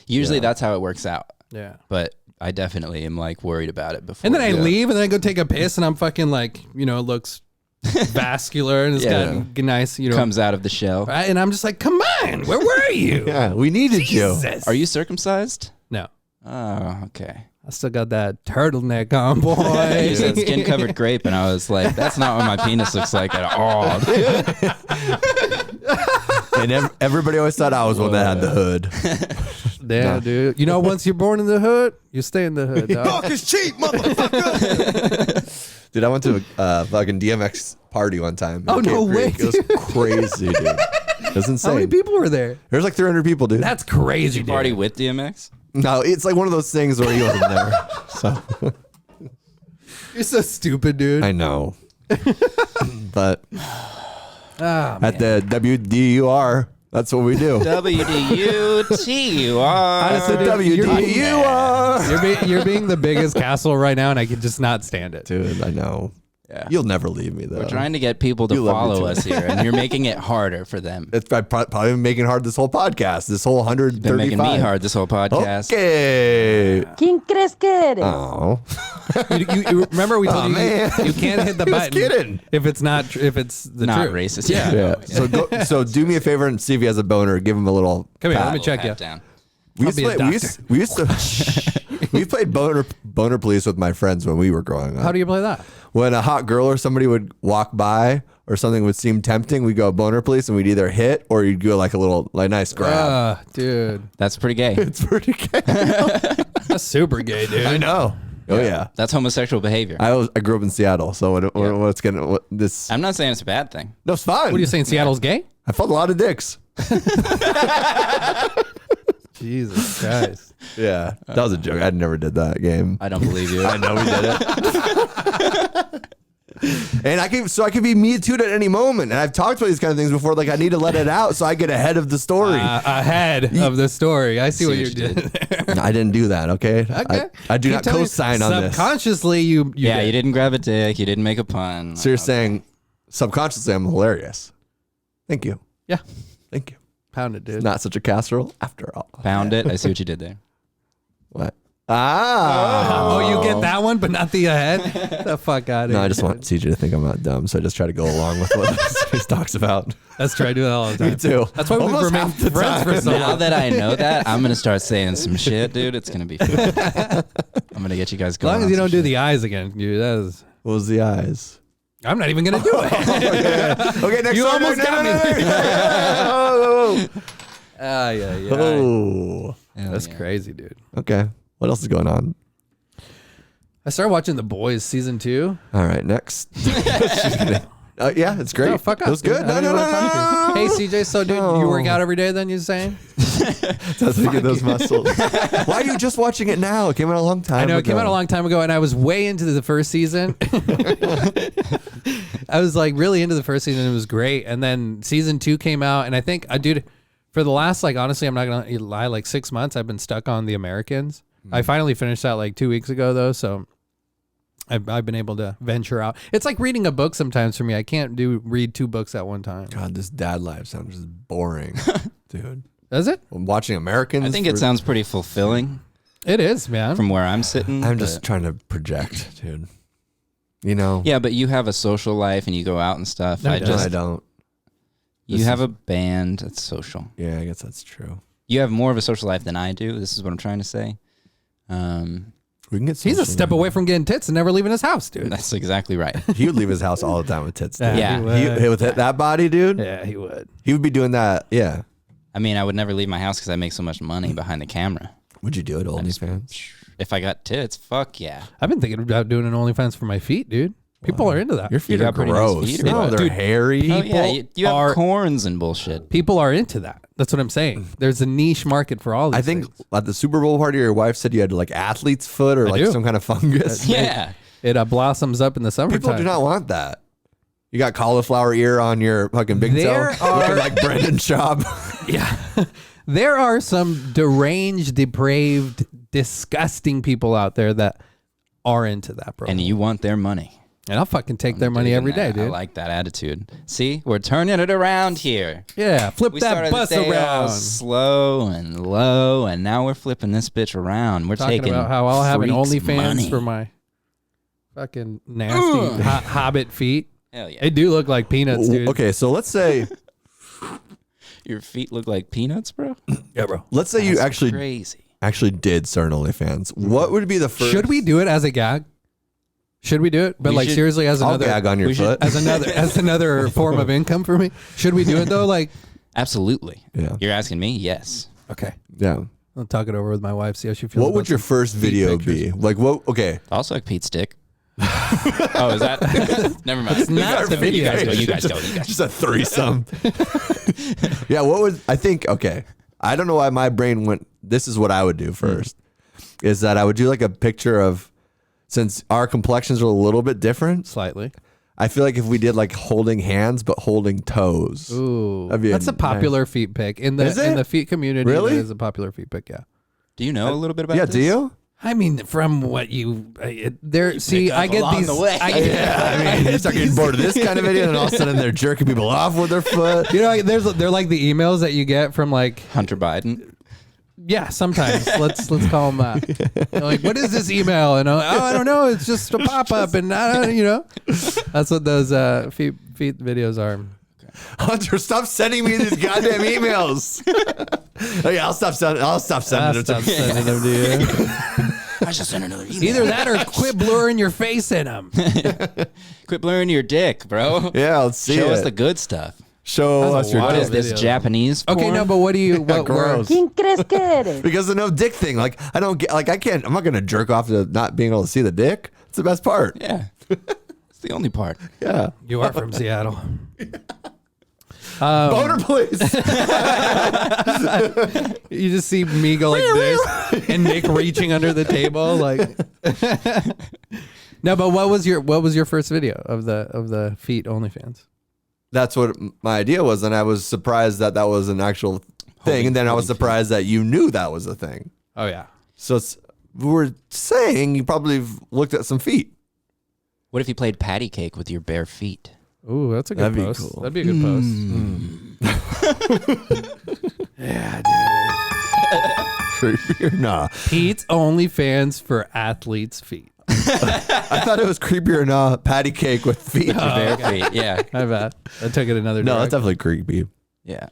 Usually that's how it works out. Yeah. But I definitely am like worried about it before. And then I leave, and then I go take a piss, and I'm fucking like, it looks vascular, and it's got nice, comes out of the shell. Right? And I'm just like, come on, where were you? Yeah, we needed Jesus. you. Are you circumcised? No. Oh, okay. I still got that turtleneck on, boy. You said skin-covered grape, and I was like, that's not what my penis looks like at all. And everybody always thought I was one that had the hood. Damn, dude. Once you're born in the hood, you stay in the hood, dog. Fuck is cheap, motherfucker. Dude, I went to a fucking DMX party one time. Oh, no way, It was crazy, dude. It was insane. How many people were there? There's like 300 people, dude. That's crazy, dude. Party with DMX? No, it's like one of those things where he wasn't there. So You're so stupid, dude. I know. But at the WDUR. That's what we do. WDUTUR. Honestly, WDUR. You're being the biggest castle right now, and I can just not stand it. Dude, I know. Yeah. You'll never leave me, though. We're trying to get people to You love me follow too. us here, and you're making it harder for them. It's probably been making hard this whole podcast, this whole 135. Been making me hard this whole podcast. Okay. ¿Quién crees que eres? Oh. You remember we told you man. you can't hit the He was button kidding. if it's not if it's the Not truth. racist. Yeah. Yeah. So do me a favor and see if he has a boner. Give him a little. Come here, pat. let me check you. Pat down. We I'll used, be to a play, we used to we played boner police with my friends when we were growing up. How do you play that? When a hot girl or somebody would walk by or something would seem tempting, we'd go boner police and we'd either hit or you'd go like a little like nice grab. Dude, That's pretty gay. It's pretty gay. that's super gay, dude. I know. Oh yeah. That's homosexual behavior. I grew up in Seattle, so what's gonna this? I'm not saying it's a bad thing. No, it's fine. What are you saying? Seattle's gay? I felt a lot of dicks. Jesus Christ. Yeah, that was a joke. I never did that game. I don't believe you. I know we did it. And I could be me too at any moment. And I've talked about these kind of things before. Like I need to let it out so I get ahead of the story. Ahead of the story. I see what you did. I didn't do that. Okay. Okay. I do Keep not telling me co-sign on this. Subconsciously, you Yeah, did. you didn't grab a dick. You didn't make a pun. So you're saying subconsciously I'm hilarious. Thank you. Yeah. Thank you. Pound it, dude. Not such a casserole after all. Found it. I see what you did there. What? Ah. Oh, you get that one, but not the ahead? The fuck out of here. No, I just want CJ to think I'm not dumb, so I just try to go along with what he talks about. That's true. I do that all the time. Me too. That's why we've Almost remained half the friends for time. so Now long. that I know that, I'm gonna start saying some shit, dude. It's gonna be fun. I'm gonna get you guys As going. long as on you some don't do shit. the eyes again, dude. That is. What was the eyes? I'm not even gonna do it. Okay, next You one. almost got me. Oh, Yeah. oh. Hell That's yeah. crazy, dude. Okay. What else is going on? I started watching The Boys season 2. All right, next. Yeah, it's great. No, fuck off. It was good. dude. No, I don't no, even no, wanna talk to you. no. Hey, CJ, so dude, you work out every day then, you saying? That's to get those muscles. Why are you just watching it now? It came out a long time I know, ago. it came out a long time ago, and I was way into the first season. I was like really into the first season. It was great. And then season 2 came out, and I think, dude, for the last, like, honestly, I'm not going to lie, like 6 months, I've been stuck on The Americans. I finally finished that like 2 weeks ago, though, so I've been able to venture out. It's like reading a book sometimes for me. I can't read 2 books at one time. God, this dad life sounds just boring, dude. Does it? I'm watching Americans. I think it sounds pretty fulfilling It is, man. from where I'm sitting. I'm just but- trying to project, dude. You know? Yeah, but you have a social life and you go out and stuff. No, I he No, just I don't. you have a band that's social. Yeah, I guess that's true. You have more of a social life than I do. This is what I'm trying to say. We can get. He's a social step media. away from getting tits and never leaving his house, dude. That's exactly right. He would leave his house all the time with tits. Dude. Yeah. he would. With that body, dude. Yeah, he would. He would be doing that. Yeah. I mean, I would never leave my house because I make so much money behind the camera. Would you do it, OnlyFans? If I got tits, fuck yeah. I've been thinking about doing an OnlyFans for my feet, dude. People are into that. Your feet You are got pretty nice gross. feet, or no, what? they're Dude, hairy. Oh, yeah, you have are- corns and bullshit. People are into that. That's what I'm saying. There's a niche market for all these I think things. at the Super Bowl party, your wife said you had like athlete's foot or I like do. some kind of fungus. Yeah. It blossoms up in the summertime. People do not want that. You got cauliflower ear on your fucking big There toe, are- looking like Brendan Schaub. Yeah. There are some deranged, depraved, disgusting people out there that are into that, bro. And you want their money. And I'll fucking take their money every day, Digging that. dude. I like that attitude. See, we're turning it around here. Yeah, flip We that started bus the day all around. slow and low, and now we're flipping this bitch around. We're Talking taking about how I'll have an freaks' OnlyFans money. for my fucking nasty hobbit feet. Hell yeah. They do look like peanuts, dude. Okay, so let's say Your feet look like peanuts, bro. Yeah, bro. let's say you That's crazy. actually did start an OnlyFans. What would be the first? Should we do it as a gag? Should we do it? But We like should- seriously, as I'll another gag on your we should- foot. as another form of income for me. Should we do it though? Like, Absolutely. Yeah. You're asking me? Yes. okay, Yeah. I'll talk it over with my wife. See how she feels. What about would your some first feet video pictures. be? Like what? Okay. Also, like Pete's dick. Oh, is that? Never mind. It's not the video. You guys go. You guys. Just a threesome. Yeah. What would I think? Okay. I don't know why my brain went. This is what I would do first. Is that I would do like a picture of, since our complexions are a little bit different, Slightly. I feel like if we did like holding hands but holding toes. Ooh, That'd be that's a popular feet pic in the Is it? in the feet community. Really? It is a popular feet pic. Yeah. Do you know a little bit about Yeah, this? do you? I mean, from what you there, see, up I get along these. the way. I mean, you start getting bored of this kind of video, and all of a sudden they're jerking people off with their foot. You know, they're like the emails that you get from like, Hunter Biden. yeah, sometimes let's call them that. They're like, what is this email? And I'm like, I don't know. It's just a pop up, and I don't, that's what those feet videos are. Hunter, stop sending me these goddamn emails. Oh yeah, I'll stop sending them Stop to sending them to you. I should send another email. Either that or quit blurring your face in them. Quit blurring your dick, bro. Yeah, let's see Show it. us the good stuff. Show That's us a your wild What is this, video. Japanese porn? Okay, no, but what do you? What gross. ¿Quién crees que eres? Because the no dick thing, like I don't get, like I can't, I'm not gonna jerk off to not being able to see the dick. It's the best part. Yeah. It's the only part. Yeah. You are from Seattle. Boner, please. You just see me go like this, and Nick reaching under the table, like. No, but what was your first video of the feet OnlyFans? That's what my idea was, and I was surprised that that was an actual thing, and then I was surprised that you knew that was a thing. Oh yeah. So we were saying you probably have looked at some feet. What if you played patty cake with your bare feet? Ooh, that's a good That'd be post. cool. That'd be a good post. Yeah, dude. Nah, Pete's OnlyFans for athletes' feet. I thought it was creepier. Nah, patty cake with feet. Bare feet. Yeah. My bad. I took it another No, that's direction. definitely creepy. Yeah.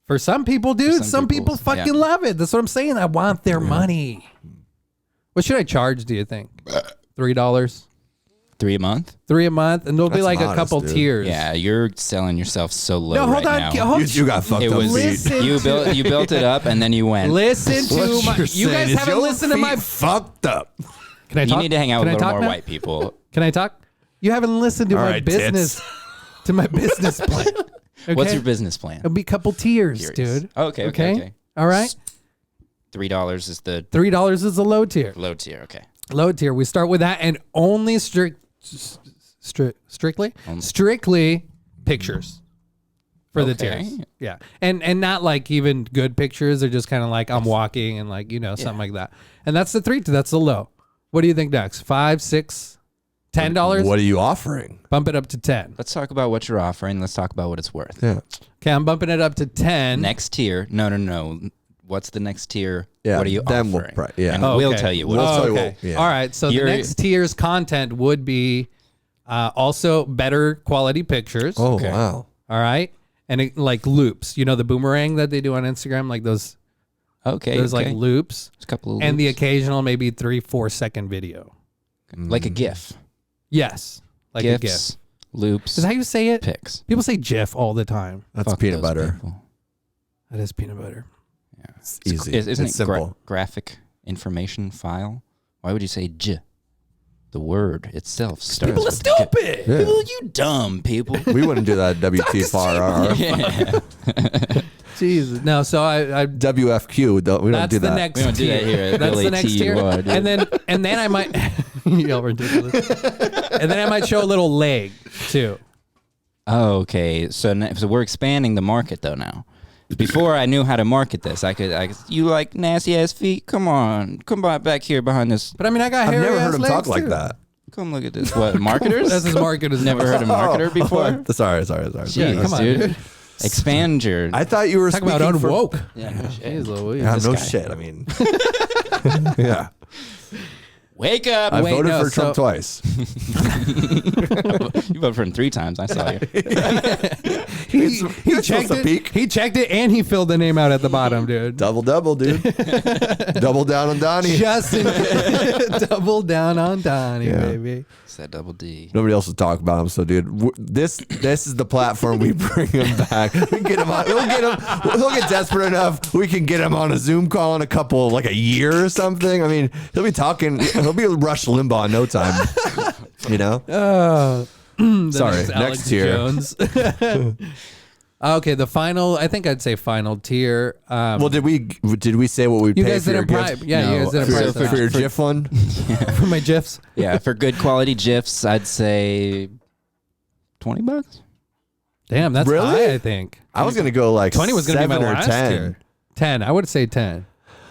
For some people, dude, some people fucking yeah. love it. That's what I'm saying. I want their money. What should I charge, do you think? $3? $3 a month? $3 a month? And there'll be That's like a modest, couple dude. tiers. Yeah, you're selling yourself so low No, hold right on. now. Hold You got fucked It up was feet. Listen you built it up and then you went. Listen to What my. you're You guys saying is haven't your listened to my. feet fucked up. Can I You talk? need to hang out with Can a I little talk more now? white people. Can I talk? You haven't listened to All my right, business. tits. To my business plan. Okay? What's your business plan? It'll be a couple tiers, Curious. dude. Okay. All right. $3 is the $3 is the low tier. low tier. Okay. Low tier. We start with that, and only strictly pictures for the Okay. tiers. Yeah, and not like even good pictures. They're just kind of like I'm walking and like something like that. And that's the three. That's the low. What do you think next? $5, $6, $10? What are you offering? Bump it up to 10. Let's talk about what you're offering. Let's talk about what it's worth. Yeah. Okay, I'm bumping it up to 10. Next tier. No. What's the next tier? Yeah, What are you then we'll offering? yeah. And Oh, we'll okay. tell you what. We'll it's tell you worth. what- yeah. All right. So the You're- next tier's content would be also better quality pictures. Oh Okay. wow. All right. And it, like loops, the boomerang that they do on Instagram, like those Okay. like loops, There's a couple of and the loops. occasional maybe 3-4 second video. like a GIF. Yes, like a GIF. GIFs, loops, Is that how you say it? pics. People say GIF all the time. That's Fuck peanut those butter. people. That is peanut butter. It's easy. Isn't it's it simple. graphic information file? Why would you say J? The word itself starts People are with J. stupid. Yeah. People, you dumb people. We wouldn't do that at WT4R. Yeah. Jesus. No, so I WFQ. We don't that's do the that. next We don't do tier. that here at That's the next tier. LATUR, dude. And then I might yell ridiculous. And then I might show a little leg too. Oh, okay. So we're expanding the market though now. Before I knew how to market this, I could you like nasty ass feet? Come on, come back here behind this. But I mean, I got I've hairy never ass heard him legs talk like too. that. Come look at this. What marketers? That's his marketer's Never heard a marketer before. Sorry. Yeah, Jeez, come on, dude. dude. Expand your. I thought you were Talk about speaking for- unwoke. Yeah, no shit. Jeez Louise. Yeah, This no guy. shit. I mean, yeah. Wake up! I Wait, voted no, for Trump so- twice. You voted for him 3 times. I saw you. He supposed checked to it. peek. He checked it and he filled the name out at the bottom, dude. Double, dude. Double down on Donnie. Just double down on Donnie, Yeah. baby. It's that double D. Nobody else will talk about him. So, dude, this is the platform we bring him back. We can get him on. He'll get desperate enough. We can get him on a Zoom call in a year or something. I mean, he'll be talking. He'll be Rush Limbaugh in no time. You know. Sorry. Next tier. Jones. Okay, the final. I think I'd say final tier. Well, did we say what we you pay guys for your didn't price. gift? Yeah, you No, guys didn't For, price for your that. GIF one? For my gifs. Yeah, for good quality GIFs, I'd say $20. Damn, that's Really? high, I think. I was gonna go like 20 was going to be 7 my or last 10. tier. 10. I would say 10.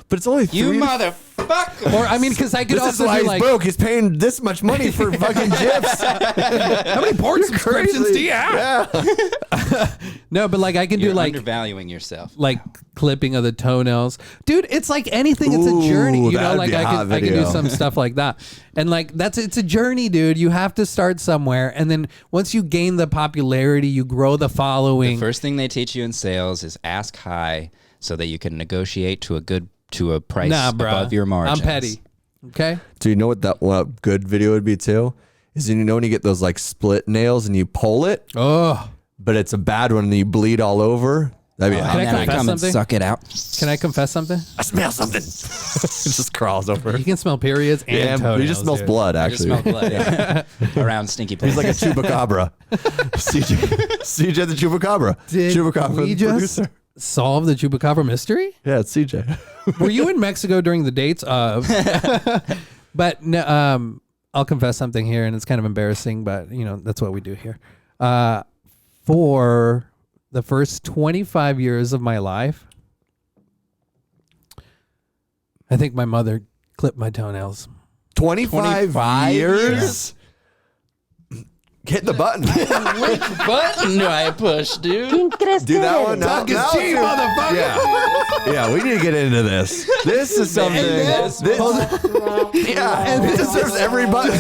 But it's only You 3. motherfucker. Or, I mean, because I could This is also why do he's like, broke. He's paying this much money for fucking GIFs. how many porn subscriptions do you have? Yeah. No, but like I can You're do like undervaluing yourself. like clipping of the toenails. Dude, it's like anything. It's a journey. Ooh, You know, that'd like be a hot I can do video. some stuff like that. And like it's a journey, dude. You have to start somewhere. And then once you gain the popularity, you grow the following. The first thing they teach you in sales is ask high so that you can negotiate to a price Nah, bro. above your margins. I'm petty. Okay. Do you know what good video would be too? Is you know when you get those like split nails and you pull it, Oh, but it's a bad one and you bleed all over? That'd be Can I And then I confess come something? and suck it out. can I confess something? I smell something. It just crawls over. You can smell periods and Yeah, toenails. he just smells dude. blood I just actually. smell blood around stinky He's places. like a chupacabra. CJ the chupacabra. Did Chupacabra we the just producer. solve the chupacabra mystery? Yeah, it's CJ. Were you in Mexico during the dates of? But no, I'll confess something here, and it's kind of embarrassing, but you know that's what we do here. For the first 25 years of my life, I think my mother clipped my toenails. 25 years? Hit the button. button do I push, dude? ¿Quién crees Do que that eres? one now. Talk is Now cheap, it's- motherfucker. Yeah, we need to get into this. This is something. this Yeah, it deserves every button.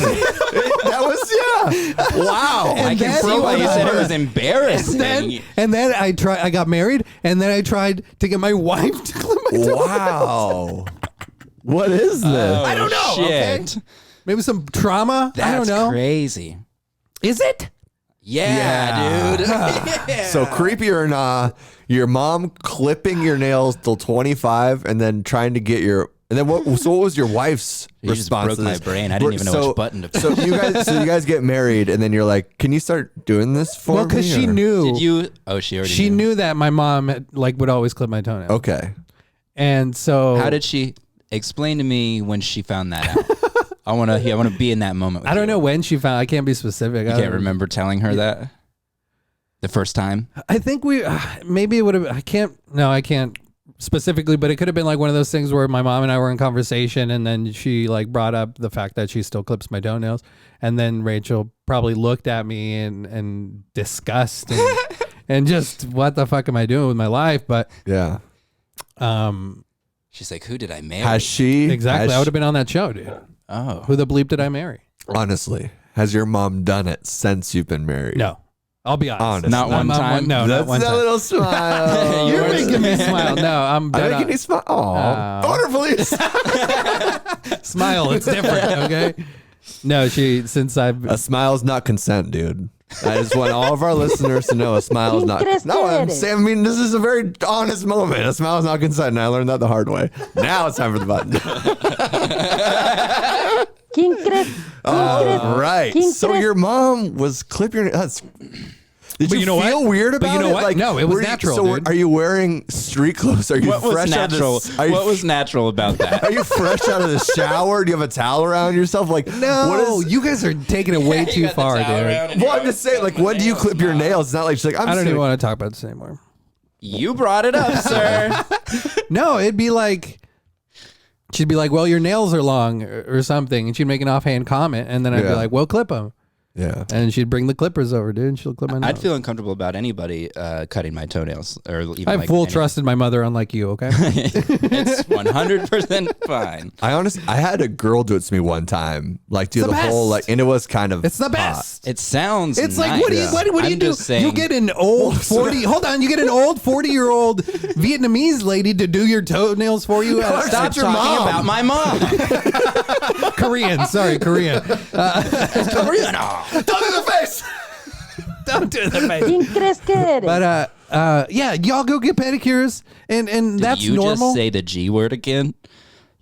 That was wow. I can see why you said it was embarrassing. And then I got married, and then I tried to get my wife to clip my toenails. Wow. What is this? I don't know. Shit. Okay? Maybe some trauma. That's I don't know. crazy. Is it? Yeah, dude. So creepy or not, your mom clipping your nails till 25 and then trying to get your and then what was your wife's You just response broke to my this? brain. I didn't even know which button to push. So you guys get married and then you're like, "Can you start doing this for me?" Well, because she or- knew. Did you? Oh, she already She knew that my mom would always clip my toenails. Okay. And so How did she explain to me when she found that out? I want to be in that moment with I don't you. know when she found. I can't be specific. You can't remember telling her that the first time? I think maybe it would have. I can't specifically, but it could have been like one of those things where my mom and I were in conversation, and then she like brought up the fact that she still clips my toenails, and then Rachel probably looked at me and disgust and just what the fuck am I doing with my life? But Yeah. She's like, who did I marry? Has she exactly, I has would have been on that show, dude. Oh. Who the bleep did I marry? honestly, has your mom done it since you've been married? No, I'll be honest. Honest. Not one time? No, That's not one that time. little smile. You're making me smile. No, I'm dead making on. you smile. Oh, order, please. Smile. It's different. Okay. No, since I've A smile's not consent, dude. I just want all of our listeners to know a smile is not. No, I'm saying. I mean, this is a very honest moment. A smile is not consent, and I learned that the hard way. Now it's time for the button. ¿Quién crees? All right. ¿Quién So crees? your mom was clipping your. Did But you you know feel what? weird But about you know it? what? No, it was were you- natural, So dude. are you wearing street clothes? Are you What was fresh out of natural? the, are you, What was natural about that? Are you fresh out of the shower? Do you have a towel around yourself? Like no. What is? You guys are taking it way too far, dude. Well, I'm just saying. Like, when do you clip your nails? It's not like she's like. I don't even want to talk about this anymore. You brought it up, sir. No, it'd be like she'd be like, "Well, your nails are long," or something, and she'd make an offhand comment, and then I'd be Yeah. like, "Well, clip them." Yeah. And she'd bring the clippers over, dude, and she'll clip my nails. I'd feel uncomfortable about anybody cutting my toenails, or even I have like full any- trust in my mother, unlike you. Okay. It's 100% fine. I had a girl do it to me one time, like do It's the the whole best. like, and it was kind of It's the hot. best. It sounds. It's like nice. what do you what do you I'm do? just saying, You get an old 40. Hold on, you get an old 40-year-old Vietnamese lady to do your toenails for you. Stop your talking mom. about my mom. Korean, sorry, Korean. Korean. Don't do the face. Don't do the face. ¿Quién crees que eres? But yeah, y'all go get pedicures, and that's Did you normal. just say the G word again?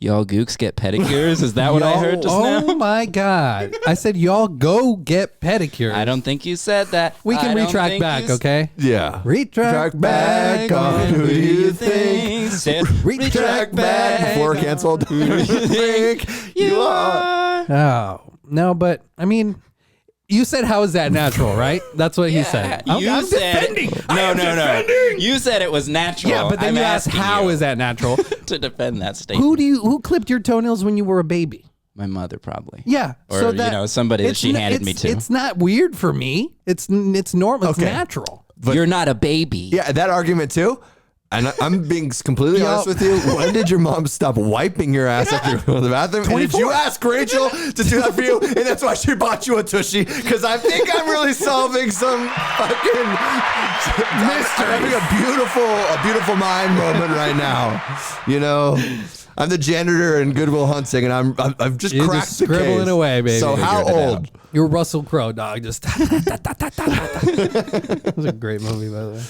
Y'all gooks get pedicures? Is that what I heard just Oh now? my God! I said y'all go get pedicures. I don't think you said that. We can I don't retract think back, you s- okay? Yeah. Retract back on who do you think? Said, Retract back Before canceled. Who do you think you are? Oh no, but I mean, You said, how is that natural, right? That's what he said. You said defending. no. You said it was natural. Yeah, but then I'm you asked, asking how you is that natural? to defend that statement? Who clipped your toenails when you were a baby? My mother probably. Yeah. Or somebody that she handed me to. It's not weird for me. It's normal. It's Okay. natural. You're not a baby. Yeah, that argument too. And I'm being completely honest with you. When did your mom stop wiping your ass after you go to the bathroom? And did you ask Rachel to do that for you? And that's why she bought you a tushy? Because I think I'm really solving some fucking mystery. I'm having a beautiful mind moment right now. You know, I'm the janitor in Goodwill Hunting, and I've just You're cracked just the scribbling case. away, baby. So how Figured it old? You're Russell Crowe, dog. Just. It was a great movie, by the way.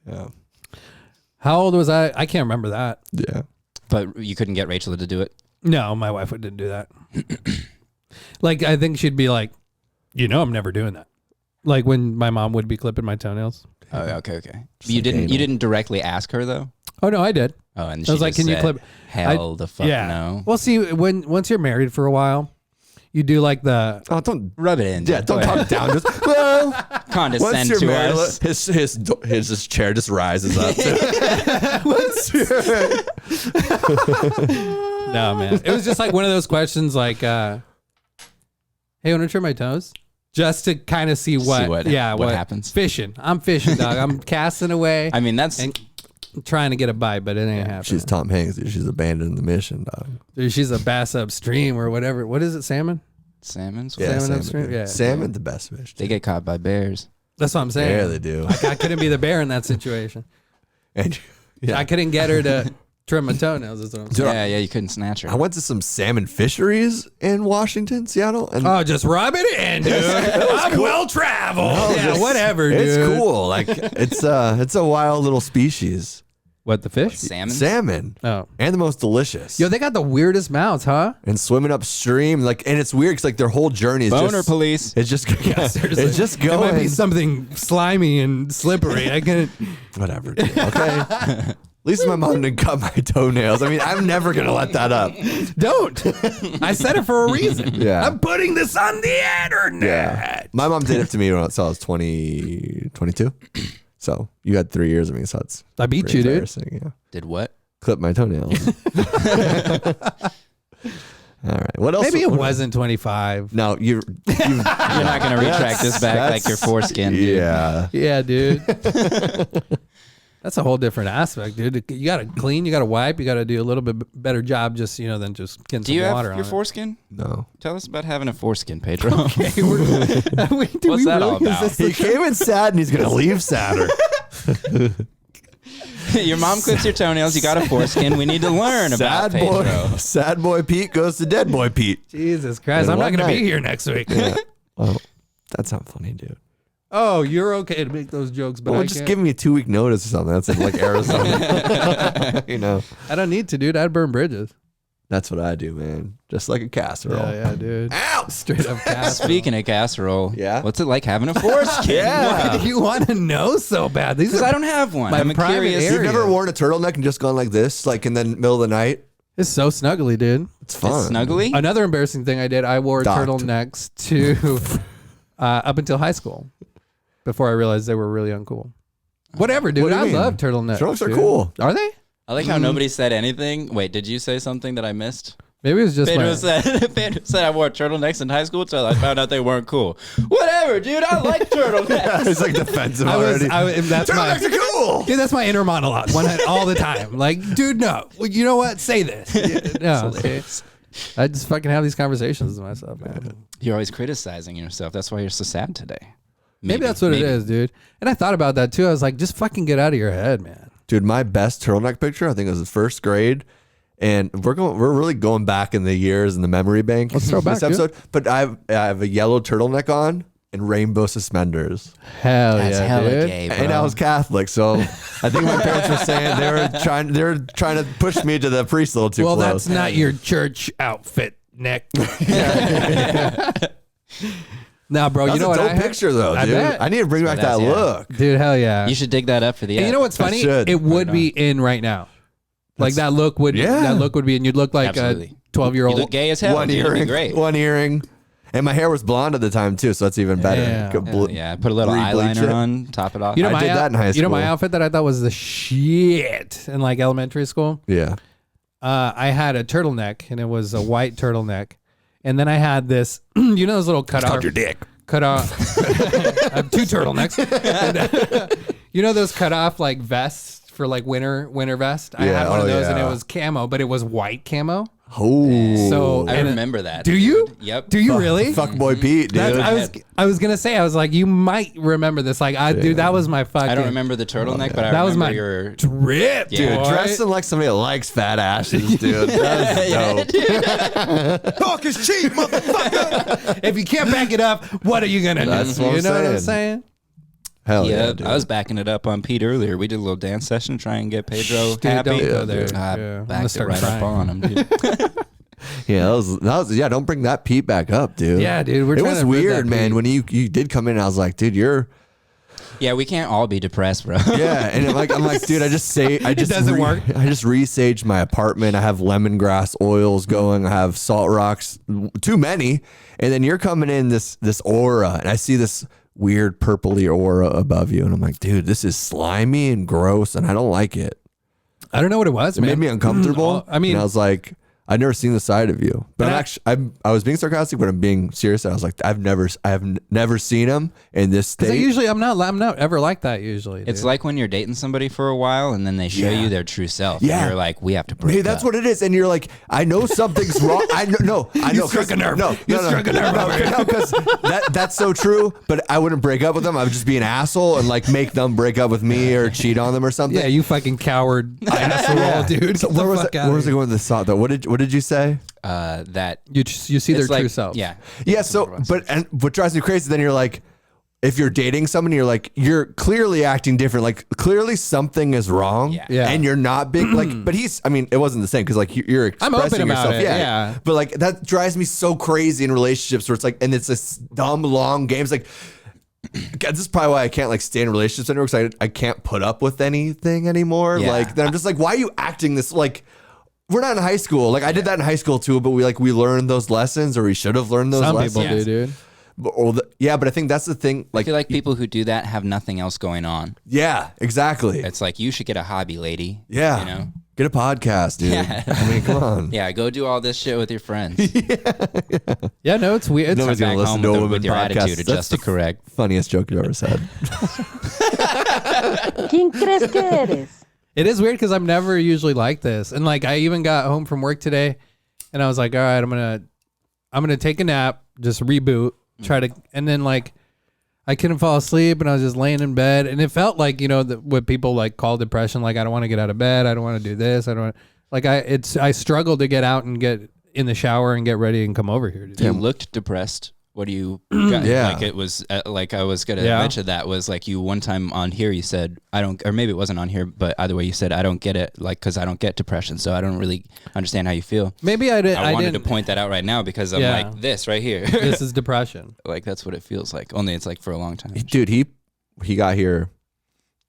Yeah. How old was I? I can't remember that. Yeah. But you couldn't get Rachel to do it? No, my wife didn't do that. Like, I think she'd be like, I'm never doing that. Like when my mom would be clipping my toenails. Oh, okay. You didn't directly ask her though? Oh no, I did. Oh, and I she was like, just "Can you said, clip?" Hell the fuck no. Well, see, once you're married for a while, you do like the. Oh, don't. Rub it in. Yeah, dude. don't Go talk ahead. down. Just well. Condescend Once you're to married, us. his chair just rises up. No, man. It was just like one of those questions, like, "Hey, want to trim my toes?" Just to kind of see what what happens. Fishing. I'm fishing, dog. I'm casting away. I mean, that's and trying to get a bite, but it ain't happening. She's Tom Hanks. Dude. She's abandoning the mission, dog. Dude, she's a bass upstream or whatever. What is it, salmon? salmons. Yeah, Salmon upstream? dude. Yeah. Salmon, the best fish. They get caught by bears. That's what I'm saying. Yeah, they do. I couldn't be the bear in that situation. And yeah, I couldn't get her to trim my toenails. Is what I'm saying. Yeah, you couldn't snatch her. I went to some salmon fisheries in Washington, Seattle, and Oh, just rub it in, dude. I'm well traveled. Yeah, whatever, dude. it's cool. Like it's a wild little species. What, the fish? Salmon? Salmon. Oh. And the most delicious. Yo, they got the weirdest mouths, huh? And swimming upstream, like, and it's weird because like their whole journey is Boner just police. It's just Seriously. it's just It might be going. something slimy and slippery. I couldn't. Whatever. Dude, okay. At least my mom didn't cut my toenails. I mean, I'm never gonna let that up. Don't. I said it for a reason. Yeah. I'm putting this on the internet. Yeah. My mom did it to me when I was 22. So you had 3 years of me, so it's I beat pretty you, dude. embarrassing, yeah. Did what? Clip my toenails. All right. What else? Maybe it what- wasn't 25. No, You're not going to retract this back like your foreskin, dude. Yeah. Yeah, dude. That's a whole different aspect, dude. You got to clean, you got to wipe, you got to do a little bit better job just, than just getting Do you some have water on your it. foreskin? No. Tell us about having a foreskin, Pedro. What's What's that all about? He came in sad and he's gonna leave sadder. Your mom clips your toenails. You got a foreskin. We need to learn about Sad Pedro. boy. Sad boy Pete goes to dead boy Pete. Jesus Christ. In I'm not one going to be night. here next week. Yeah. Well, that's not funny, dude. Oh, you're okay to make those jokes, but Well, I just can't. give me a 2-week notice or something. That's in like Arizona. I don't need to, dude. I'd burn bridges. That's what I do, man. Just like a casserole. Yeah, dude. Ow! Straight up casserole. Speaking of casserole, Yeah? what's it like having a foreskin? Why do you want to know so bad? These Because are I don't have one. My I'm a private curious. area. You've never worn a turtleneck and just gone like this, like in the middle of the night? It's so snuggly, dude. It's fun. It's snuggly. Another embarrassing thing I did, I wore Docked. turtlenecks to up until high school before I realized they were really uncool. Whatever, dude. What do you I mean? love turtlenecks. Turtlenecks are dude. cool. Are they? I like how nobody said anything. Wait, did you say something that I missed? Maybe it was just Pedro my... said I wore turtlenecks in high school until I found out they weren't cool. Whatever, dude. I like turtlenecks. It's like defensive I was, already. that's my... Turtlenecks are cool! Dude, that's my inner monologue all the time. Like, dude, no. Well, you know what? Say this. No, see? I just fucking have these conversations with myself, man. You're always criticizing yourself. That's why you're so sad today. Maybe that's what it is, dude. And I thought about that too. I was like, just fucking get out of your head, man. Dude, my best turtleneck picture, I think it was the first grade. And we're really going back in the years in the memory bank. Let's throw this back, dude. episode. But I have a yellow turtleneck on and rainbow suspenders. Hell That's yeah, hella dude. gay, bro. And I was Catholic, so I think my parents were saying they were trying to push me to the priest a little too Well, close. that's not your church outfit, Nick. Nah, bro, That's you know a what dope I had? picture though, I dude. bet. I need to bring back that Badass, yeah. look. Dude, hell yeah. You should dig that up for the And you app. know what's funny? should. It would be in right now. Like that look would Yeah. be, and you'd look like Absolutely. a 12-year-old. You look gay as hell. One dude. It'd be earring, great. one earring. And my hair was blonde at the time too, so that's even better. Yeah. Yeah, put a little Re-bleach eyeliner it. on, top it off. You know, I did that in high You know my school. outfit that I thought was the shit in like elementary school? Yeah. I had a turtleneck, and it was a white turtleneck. And then I had this, you know those little cut off. your dick. Cut off. I have 2 turtlenecks. And, you know those cut off like vests for like winter vest? I Yeah, had one of oh, those, and it yeah. was camo, but it was white camo. Oh. So I and it- remember that. Do you? dude. Yep. Do you really? Fuckboy Pete, dude. I was gonna say, I was like, you might remember this. Like, dude, that was my fucking. I don't remember the turtleneck, but I That was remember my your. drip, Yeah. Dude, boy. dressing like somebody that likes fat asses, dude. That's dope. Talk is cheap, motherfucker. If you can't back it up, what are you gonna do? That's what You I'm know what I'm saying. saying? Hell yeah, Yeah, dude. I was backing it up on Pete earlier. We did a little dance session to try and get Pedro Dude, happy. don't go Yeah, there. dude. I Yeah, I'm gonna backed it start right crying. up on him, dude. Yeah, that was yeah, don't bring that Pete back up, dude. Yeah, dude, we're it trying was to rid weird, that man. Pete. When you did come in, I was like, dude, you're Yeah, we can't all be depressed, bro. yeah, and I'm like, dude, I just doesn't work. I just resaged my apartment. I have lemongrass oils going. I have salt rocks, too many. And then you're coming in this aura, and I see this weird purpley aura above you, and I'm like, dude, this is slimy and gross, and I don't like it. I don't know what it was, It man. made me uncomfortable. I mean, and I was like, I've never seen the side of you. But And I was being sarcastic, but I'm being serious. I was like, I have never seen him in this 'cause state. I'm not ever like that usually. It's dude. like when you're dating somebody for a while and then they show Yeah. you their true self. Yeah. And you're like, we have to break Hey, that's up. what it is, and you're like, I know something's wrong. I know. You struck a nerve. You struck a nerve over here. No, because that's so true. But I wouldn't break up with them. I would just be an asshole and like make them break up with me or cheat on them or something. Yeah, you fucking coward asshole, dude. So Get the where was fuck it? outta Where was I here. going with this thought though? What did you say? That You see their it's like, true self. Yeah. Yeah. So, and what drives me crazy? Then you're like, if you're dating someone, you're like, you're clearly acting different. Like clearly something is wrong. Yeah. Yeah. And you're not being like, but I mean, it wasn't the same because like you're I'm expressing open about yourself. it, yeah. But like that drives me so crazy in relationships where it's like, and it's this dumb long game. It's like, God, this is probably why I can't like stay in relationships anymore because I can't put up with anything anymore. Yeah. Like then I'm just like, why are you acting this like? We're not in high school. Like I did that in high school too, but we learned those lessons, or we should have learned those Some lessons. people do, dude. But I think that's the thing. I Like, feel like people who do that have nothing else going on. yeah, exactly. It's like, you should get a hobby, lady. Yeah, You know? get a podcast, dude. Yeah. I mean, come on. Yeah, go do all this shit with your friends. Yeah, no, it's weird. It's Nobody's Come gonna back listen home to a with, woman with your podcast. attitude That's adjusted the correct. funniest joke you've ever said. ¿Quién crees que eres? It is weird because I'm never usually like this. And like I even got home from work today and I was like, all right, I'm gonna take a nap, just reboot, try to, and then like I couldn't fall asleep and I was just laying in bed and it felt like, you know, what people like call depression, like I don't want to get out of bed, I don't want to do this, I don't want, like I struggled to get out and get in the shower and get ready and come over here. Dude. You looked depressed. What do you got? Yeah. Like it was like I was gonna Yeah. mention that was like you one time on here you said I don't, or maybe it wasn't on here, but either way you said I don't get it, like because I don't get depression, so I don't really understand how you feel. Maybe I I wanted to didn't. point that out right now because I'm Yeah. like this right here. This is depression. Like that's what it feels like. Only it's like for a long time. Dude, he got here,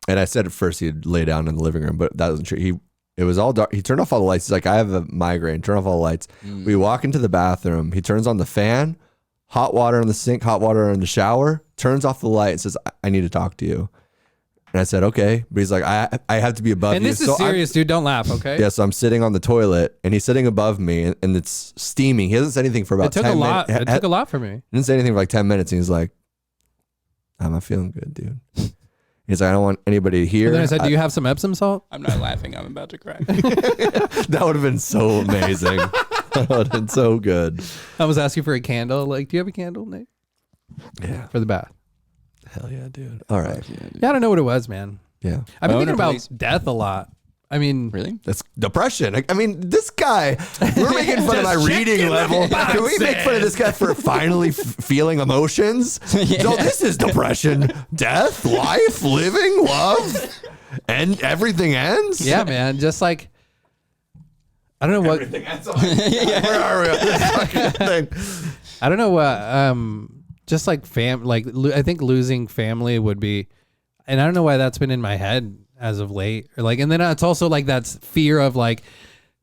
and I said at first he'd lay down in the living room, but that wasn't true. It was all dark. He turned off all the lights. He's like, I have a migraine. Turn off all the lights. We walk into the bathroom. He turns on the fan, hot water in the sink, hot water in the shower, turns off the light and says, I need to talk to you. And I said, okay. But he's like, I have to be above And you. this is So serious, dude. Don't laugh, okay? Yeah, so I'm sitting on the toilet and he's sitting above me and it's steaming. He hasn't said anything for about It took 10 a lot. minutes. It took a lot for me. He didn't say anything for like 10 minutes. And he's like, I'm not feeling good, dude. He's like, I don't want anybody to hear. And then I said, do you have some Epsom salt? I'm not laughing. I'm about to cry. That would have been so amazing. That would have been so good. I was asking for a candle. Like, do you have a candle, Nate? Yeah. For the bath. Hell yeah, dude. All right. Yeah, I don't know what it was, man. Yeah. I've been Boner, thinking about please. death a lot. I mean, Really? That's depression. I mean, this guy, we're making fun of my reading level. Can we make fun of this guy for finally feeling emotions? No, this is depression. Death, life, living, love, and everything ends? yeah, man. Just like, I don't know what. Where are we on this fucking thing? I don't know what. Just like I think losing family would be, and I don't know why that's been in my head as of late. Or like, and then it's also like that's fear of like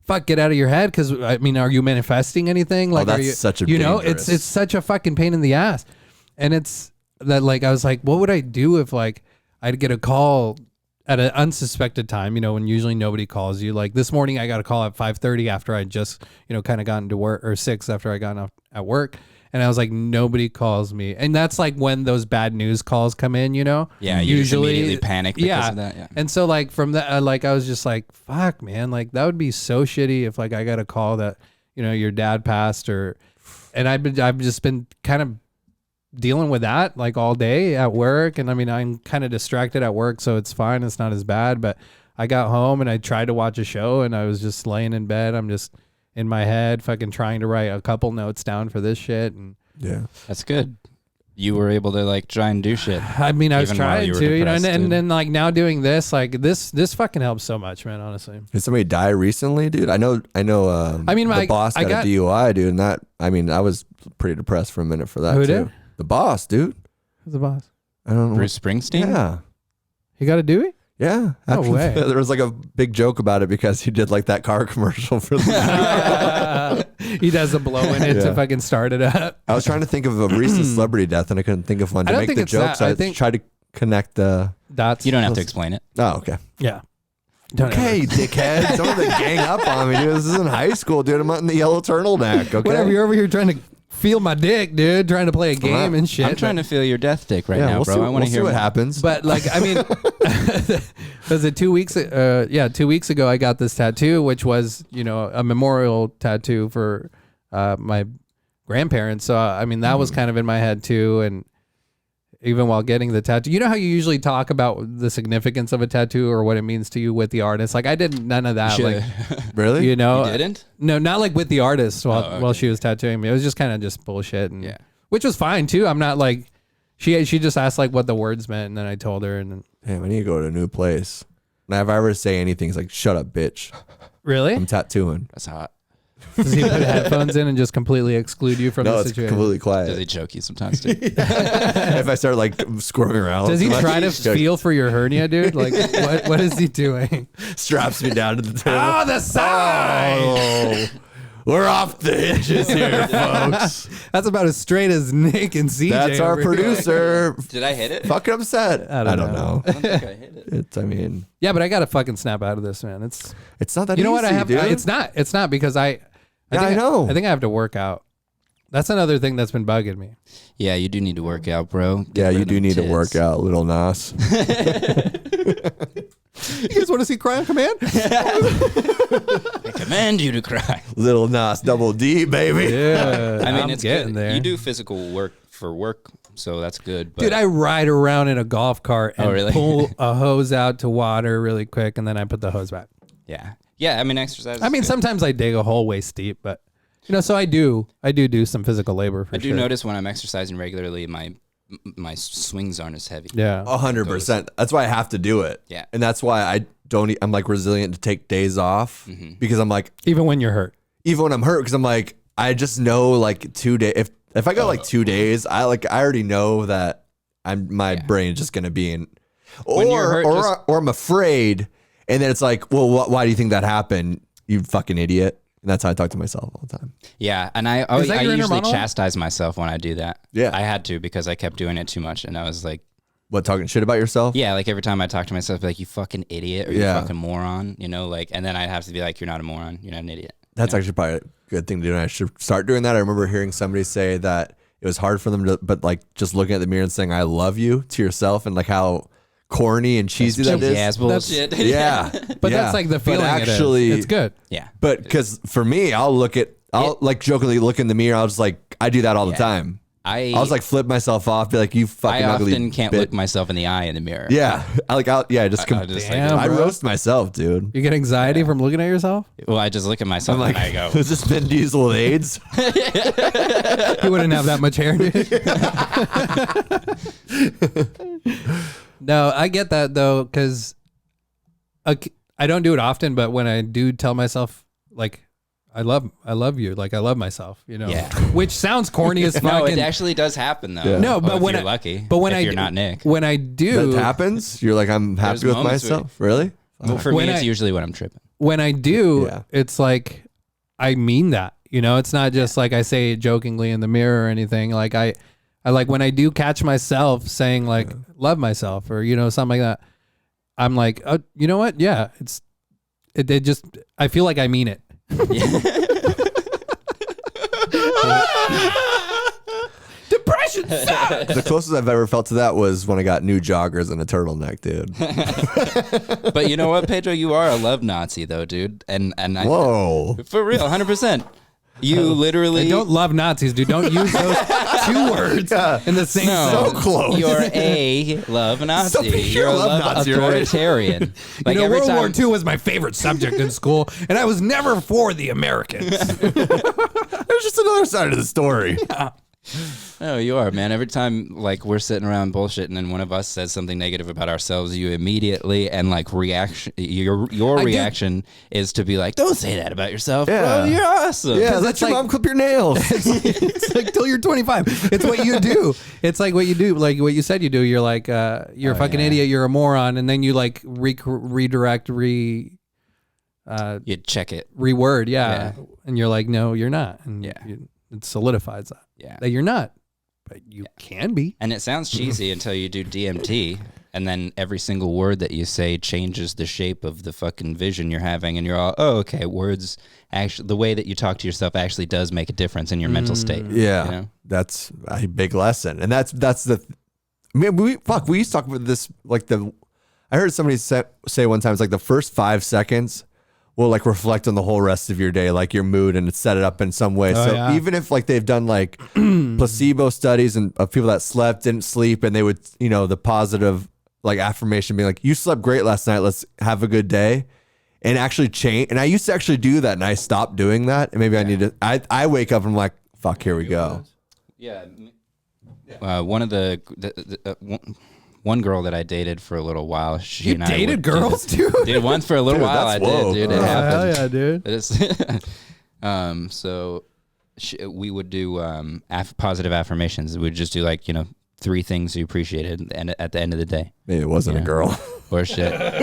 fuck, get out of your head. Because I mean, are you manifesting anything? Like, that's are you, such a it's such a fucking pain in the ass. And it's that like I was like, what would I do if like I'd get a call at an unsuspected time, when usually nobody calls you. Like this morning I got a call at 5:30 after I just, kind of gotten to work, or 6 after I got off at work. And I was like, nobody calls me. And that's like when those bad news calls come in, Yeah, you usually immediately panic because of that. Yeah. And so like from that, like I was just like, fuck, man, like that would be so shitty if like I got a call that, your dad passed and I've just been kind of dealing with that like all day at work. And I mean, I'm kind of distracted at work, so it's fine. It's not as bad. But I got home and I tried to watch a show and I was just laying in bed. I'm just in my head fucking trying to write a couple notes down for this shit. And yeah, that's good. You were able to like try and do shit. I mean, I was trying to, and then like now doing this, like this fucking helps so much, man, honestly. Did somebody die recently, dude? I know. I mean, the boss got a DUI, dude, and that, I mean, I was pretty depressed for a minute for that. Who too. did? The boss, dude. Who's the boss? I don't know. Bruce Springsteen? Yeah. He got a Dewey? Yeah. No way. There was like a big joke about it because he did like that car commercial for the He does a blow in it to fucking start it up. I was trying to think of a recent celebrity death and I couldn't think of one to make the jokes. I tried to connect the dots. You don't have to explain it. Oh, okay. Yeah. Okay, dickhead. Don't gang up on me, dude. This is in high school, dude. I'm not in the yellow turtleneck. Okay. Whatever. You're over here trying to feel my dick, dude. Trying to play a game and shit. I'm trying to feel your death dick right now, bro. I want to hear what happens. But like, I mean, was it 2 weeks? 2 weeks ago, I got this tattoo, which was a memorial tattoo for my grandparents. So I mean, that was kind of in my head too, and. Even while getting the tattoo, you know how you usually talk about the significance of a tattoo or what it means to you with the artist. Like I did none of that. Like, really? You didn't? No, not like with the artist while she was tattooing me. It was just kind of just bullshit, and which was fine too. I'm not like she just asked like what the words meant, and then I told her. And damn, I need to go to a new place. And if I ever say anything, it's like, "Shut up, bitch." Really? I'm tattooing. That's hot. Does he put headphones in and just completely exclude you from the situation? No, it's completely quiet. Does he choke you sometimes too? If I start like squirming around. Does he try to feel for your hernia, dude? Like what is he doing? Straps me down to the table. Oh, the side! Oh, we're off the hinges here, folks. That's about as straight as Nick and CJ. That's our producer. Did I hit it? Fucking upset. I don't know. I don't think I hit it. I mean, yeah, but I got to fucking snap out of this, man. It's not that. You know easy, what I have? dude. It's not because I know. I think I have to work out. That's another thing that's been bugging me. Yeah, you do need to work out, bro. Yeah, you do need to work out, Lil Nas. You guys want to see Cry on Command? I command you to cry. Lil Nas, double D, baby. Yeah, I mean, I'm it's getting good. there. You do physical work for work, so that's good. But Dude, I ride around in a golf cart and really? pull a hose out to water really quick, and then I put the hose back. yeah. I mean, exercise. I mean, sometimes I dig a hole waist deep, but so I do some physical labor. For I do sure. notice when I'm exercising regularly, my swings aren't as heavy. Yeah, 100%. That's why I have to do it. Yeah. And that's why I'm like resilient to take days off because I'm like, even when you're hurt. even when I'm hurt, because I'm like, I just know like 2 days. If I go like 2 days, I already know that my brain is just gonna be in, When you're hurt, or I'm afraid, and then it's like, well, why do you think that happened? You fucking idiot. And that's how I talk to myself all the time. Yeah, and I that your inner usually monologue? chastise myself when I do that. Yeah. I had to because I kept doing it too much, and I was like, What, talking shit about yourself? yeah, like every time I talk to myself, like, you fucking idiot or you Yeah. fucking moron, like, and then I'd have to be like, you're not a moron, you're not an idiot. That's actually probably a good thing to do. And I should start doing that. I remember hearing somebody say that it was hard for them to, but like just looking at the mirror and saying, I love you to yourself, and like how corny and cheesy that is. Ass bullshit. Yeah. But Yeah. that's like the feeling. But actually, it's good. Yeah. But because for me, I'll like jokingly look in the mirror. I'll just like, I do that all the time. I was like flip myself off, be like, you fucking I ugly often can't bit. look myself in the eye in the mirror. Yeah. I'll just Damn. I bro. roast myself, dude. You get anxiety from looking at yourself? well, I just look at myself I'm like, and I go, is this Vin Diesel with AIDS? You wouldn't have that much hair, dude. No, I get that though, because I don't do it often, but when I do tell myself like I love you, like I love myself, Yeah. which sounds corny as fuck. no, it and- actually does happen though. Yeah. No, but if when you're I- lucky, but when if I you're do- not Nick. when I do, That happens? You're like, I'm happy There's with moments myself? Really? Well, for When me, it's I- usually when I'm tripping. When I do, Yeah. it's like I mean that. You know, it's not just like I say it jokingly in the mirror or anything. Like I like when I do catch myself saying like love myself or something like that. I'm like, oh, you know what? Yeah, it just I feel like I mean it. Depression sucks. The closest I've ever felt to that was when I got new joggers and a turtleneck, dude. But you know what, Pedro? You are a love Nazi, though, dude. And Whoa. for real, 100%. You literally I don't love Nazis, dude. Don't use those two words in the same No, sentence. close. You're a love Nazi. Sophie, you're a love Nazi, right? authoritarian. Like every World time, War II was my favorite subject in school, and I was never for the Americans. There's just another side of the story. Oh, you are, man. Every time like we're sitting around bullshitting and one of us says something negative about ourselves, you immediately and like reaction your reaction is to be like, don't say that about yourself, Yeah. bro. You're awesome. Yeah, let it's your like- mom clip your nails. It's like till you're 25. It's what you do. It's like what you do, like what you said you do. You're like, you're a fucking idiot. You're a moron, and then you like redirect, You check it. reword, Yeah. and you're like, no, you're not, and Yeah. it solidifies Yeah. that you're not, but you can be. And it sounds cheesy until you do DMT, and then every single word that you say changes the shape of the fucking vision you're having, and you're all, oh, okay, words actually, the way that you talk to yourself actually does make a difference in your mental state. Yeah, You know? that's a big lesson, and that's the. I mean, we used to talk about this like I heard somebody say one time it's like the first 5 seconds will like reflect on the whole rest of your day, like your mood, and set it up in some way. So yeah. even if like they've done like placebo studies and of people that slept, didn't sleep, and they would the positive like affirmation being like, you slept great last night, let's have a good day. And actually change. And I used to actually do that, and I stopped doing that. And maybe I need to. I wake up and I'm like, fuck, here we go. Yeah. One of one girl that I dated for a little while, she You and I dated would do girls this. too? Dude, once for a little Dude, while I that's woke. did, dude. It Oh, happened. yeah, dude. So we would do positive affirmations. We'd just do like 3 things you appreciated, and at the end of the day, Maybe it wasn't a girl. or shit. Are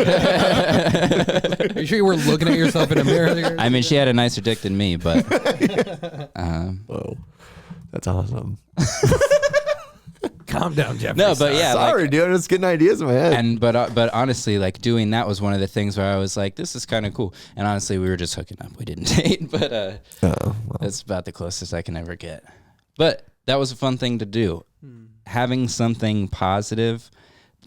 you sure you weren't looking at yourself in a mirror? I mean, she had a nicer dick than me, but Whoa, that's awesome. Calm down, Jeffrey. no, but yeah, like, Sorry, dude. I'm just getting ideas in my head. but honestly, like doing that was one of the things where I was like, this is kind of cool. And honestly, we were just hooking up. We didn't date, but that's about the closest I can ever get. But that was a fun thing to do. Having something positive,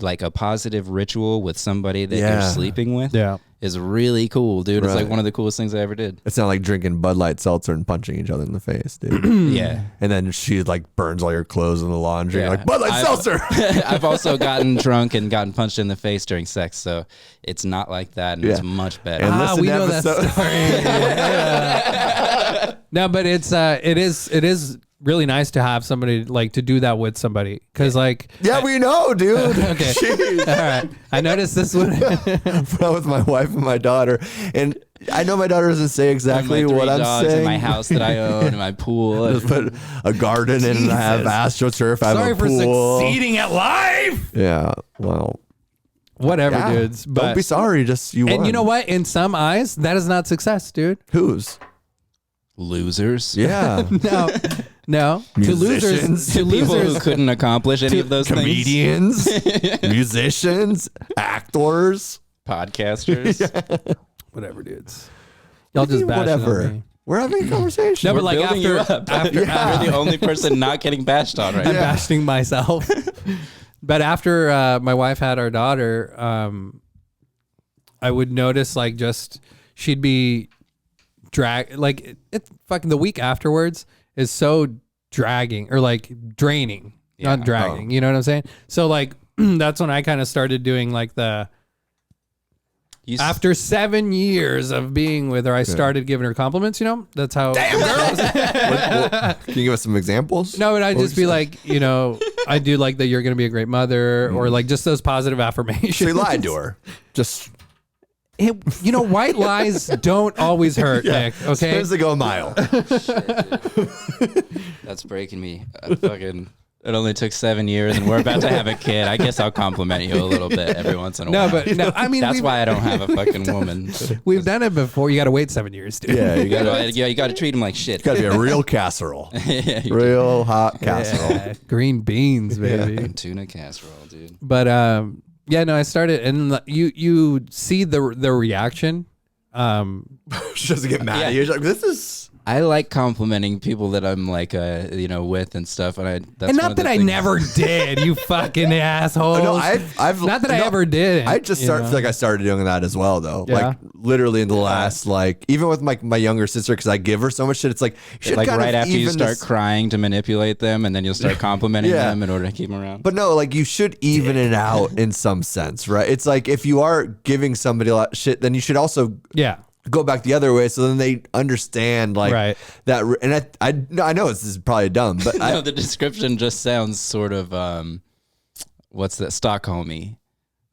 like a positive ritual with somebody that you're Yeah. sleeping with, Yeah. is really cool, dude. It's like Right. one of the coolest things I ever did. It's not like drinking Bud Light seltzer and punching each other in the face, dude. Yeah. And then she like burns all your clothes in the laundry. Yeah. You're like, Bud Light seltzer. I've also gotten drunk and gotten punched in the face during sex, so it's not like that, and it's Yeah. much better. And listen we to know that episode- story. Yeah. No, but it is really nice to have somebody like to do that with somebody because like Yeah, we know, dude. okay. Jeez. All right, I noticed this one. Bro, with my wife and my daughter, and I know my daughter doesn't say exactly my 3 what I'm dogs saying. in my house that I own, and my pool. Just put a garden in, and I have astroturf. I have Sorry a for pool. succeeding at life. Yeah, well, Whatever, yeah. dudes. But, Don't be sorry. Just you. And won. you know what? In some eyes, that is not success, dude. Whose? Losers. Yeah. No. Musicians. To People who losers. couldn't accomplish any of those things. Comedians, musicians, actors. Podcasters. Whatever, dudes. Y'all just bashing whatever. on me. We're having a conversation. No, but We're like building you after up. after You're the only person not getting bashed on right I'm now. bashing myself. But after my wife had our daughter, I would notice like just she'd be like it fucking the week afterwards is so dragging or like draining, not dragging. You know what I'm saying? So like that's when I kind of started doing like after 7 years of being with her, I started giving her compliments. You know, that's how. Damn, girl. Can you give us some examples? No, but I'd What just would you be say? like, I do like that you're going to be a great mother, or like just those positive affirmations. So you lied to her. Just White lies don't always hurt, Nick. Okay. sometimes they go a mile. That's breaking me. Fucking. It only took 7 years, and we're about to have a kid. I guess I'll compliment you a little bit every once in a while. No, I mean That's why I don't have a fucking woman. we've done it before. You got to wait 7 years, dude. Yeah, you got You got to treat him like shit. to be a real casserole. Yeah, you Real hot casserole. Yeah, green beans, baby. do. Tuna casserole, dude. But yeah, no, I started, and you see the reaction. She doesn't get mad at you. She's like, this is... I like complimenting people that I'm like, with and stuff. And that's and one not of the that I things- never did, you fucking asshole. No, I've not that I no, ever did. I just feel like I started doing that as well, though. Yeah. Like literally in the last, like even with my younger sister, because I give her so much shit. It's like you should like kind right of after you even start this- crying to manipulate them, and then you'll start complimenting Yeah. them in order to keep them around. But no, like you should even it out in some sense, right? It's like if you are giving somebody a lot of shit, then you should also yeah. go back the other way, so then they understand like Right. that. And I know this is probably dumb, but No, the description just sounds sort of what's that, Stockholmy,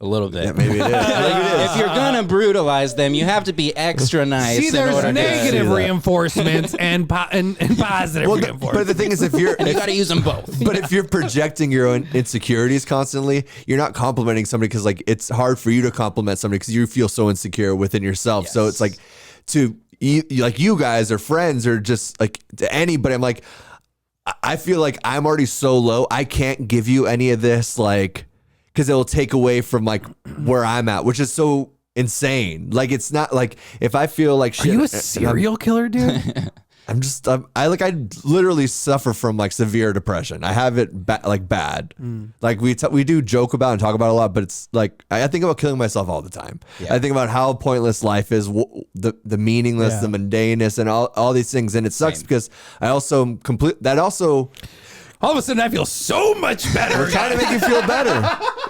a little bit. maybe it is. If you're gonna brutalize them, you have to be extra nice. See, in there's order negative See that. reinforcements and positive Well, reinforcements. but the thing is, if you're to. You got to use them both. But if you're projecting your own insecurities constantly, you're not complimenting somebody because like it's hard for you to compliment somebody because you feel so insecure within yourself. So it's like like you guys are friends or just like to anybody. I'm like, I feel like I'm already so low. I can't give you any of this like because it will take away from like where I'm at, which is so insane. Like it's not like if I feel like shit. Are you a serial killer, dude? I literally suffer from like severe depression. I have it bad. Like we do joke about and talk about it a lot, but it's like I think about killing myself all the time. I think about how pointless life is, the meaningless, the mundaneness, and all these things. And it sucks because I also All of a sudden, I feel so much better. trying to make you feel better.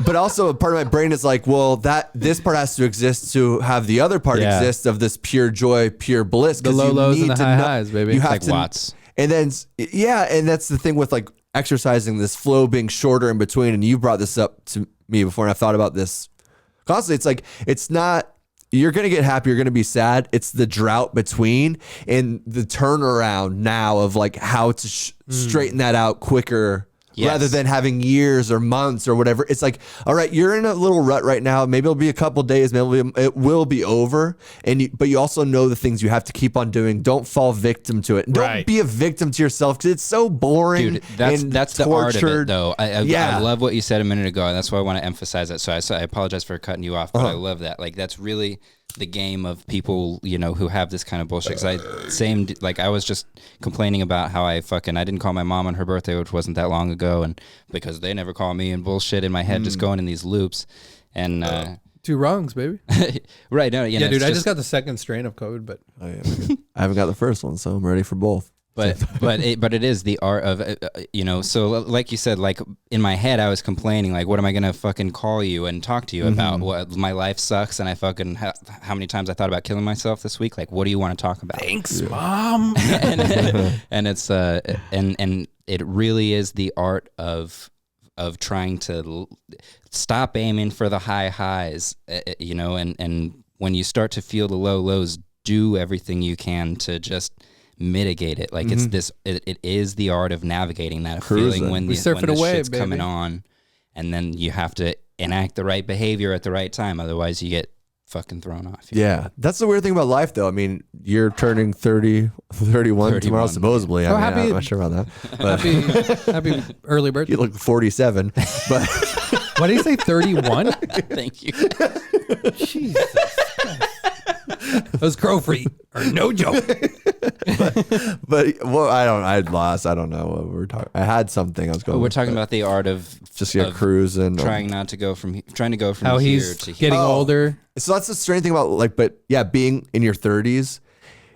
But also a part of my brain is like, well, this part has to exist to have the other part Yeah. exist of this pure joy, pure bliss. The 'Cause low you lows and need the to high know- highs, baby. You It's have like to, Watts. and then and that's the thing with like exercising, this flow being shorter in between. And you brought this up to me before, and I've thought about this constantly. It's like it's not. You're going to get happy. You're going to be sad. It's the drought between and the turnaround now of like how to straighten that out quicker. Yes. Rather than having years or months or whatever. It's like, all right, you're in a little rut right now. Maybe it'll be a couple days. Maybe it will be over. But you also know the things you have to keep on doing. Don't fall victim to it. Don't Right. be a victim to yourself because it's so boring. Dude, and that's the art of it, tortured. though. I Yeah. love what you said a minute ago, and that's why I want to emphasize it. So I apologize for cutting you off, but I love that. Like that's really the game of people, who have this kind of bullshit. 'Cause I was just complaining about how I didn't call my mom on her birthday, which wasn't that long ago, and because they never call me, and bullshit in my head, just going in these loops, and 2 wrongs, baby. right, no, Yeah, dude, I just got the second strain of COVID, but Oh, yeah, I haven't got the first one, so I'm ready for both. But it is the art of So like you said, like in my head I was complaining, like what am I gonna fucking call you and talk to you about? What my life sucks, and I fucking how many times I thought about killing myself this week? Like what do you want to talk about? thanks, Mom. and it's and it really is the art of trying to stop aiming for the high highs, and when you start to feel the low lows, do everything you can to just mitigate it. Like it's this it is the art of navigating that feeling when We the surfing when the away, shit's coming baby. on, and then you have to enact the right behavior at the right time, otherwise you get fucking thrown off. Yeah, that's the weird thing about life, though. I mean, you're turning 31 tomorrow, supposedly. Oh, I mean, happy- I'm not sure about that. But happy early birthday. you look 47. But What did he say? 31? Thank you. Jesus. Those crow feet are no joke. well, I don't know what we were talking. I had something I was going. We're with, talking but about the art of just your of cruise and trying to go from How here he's to here. getting older. So that's the strange thing about like, but yeah, being in your 30s,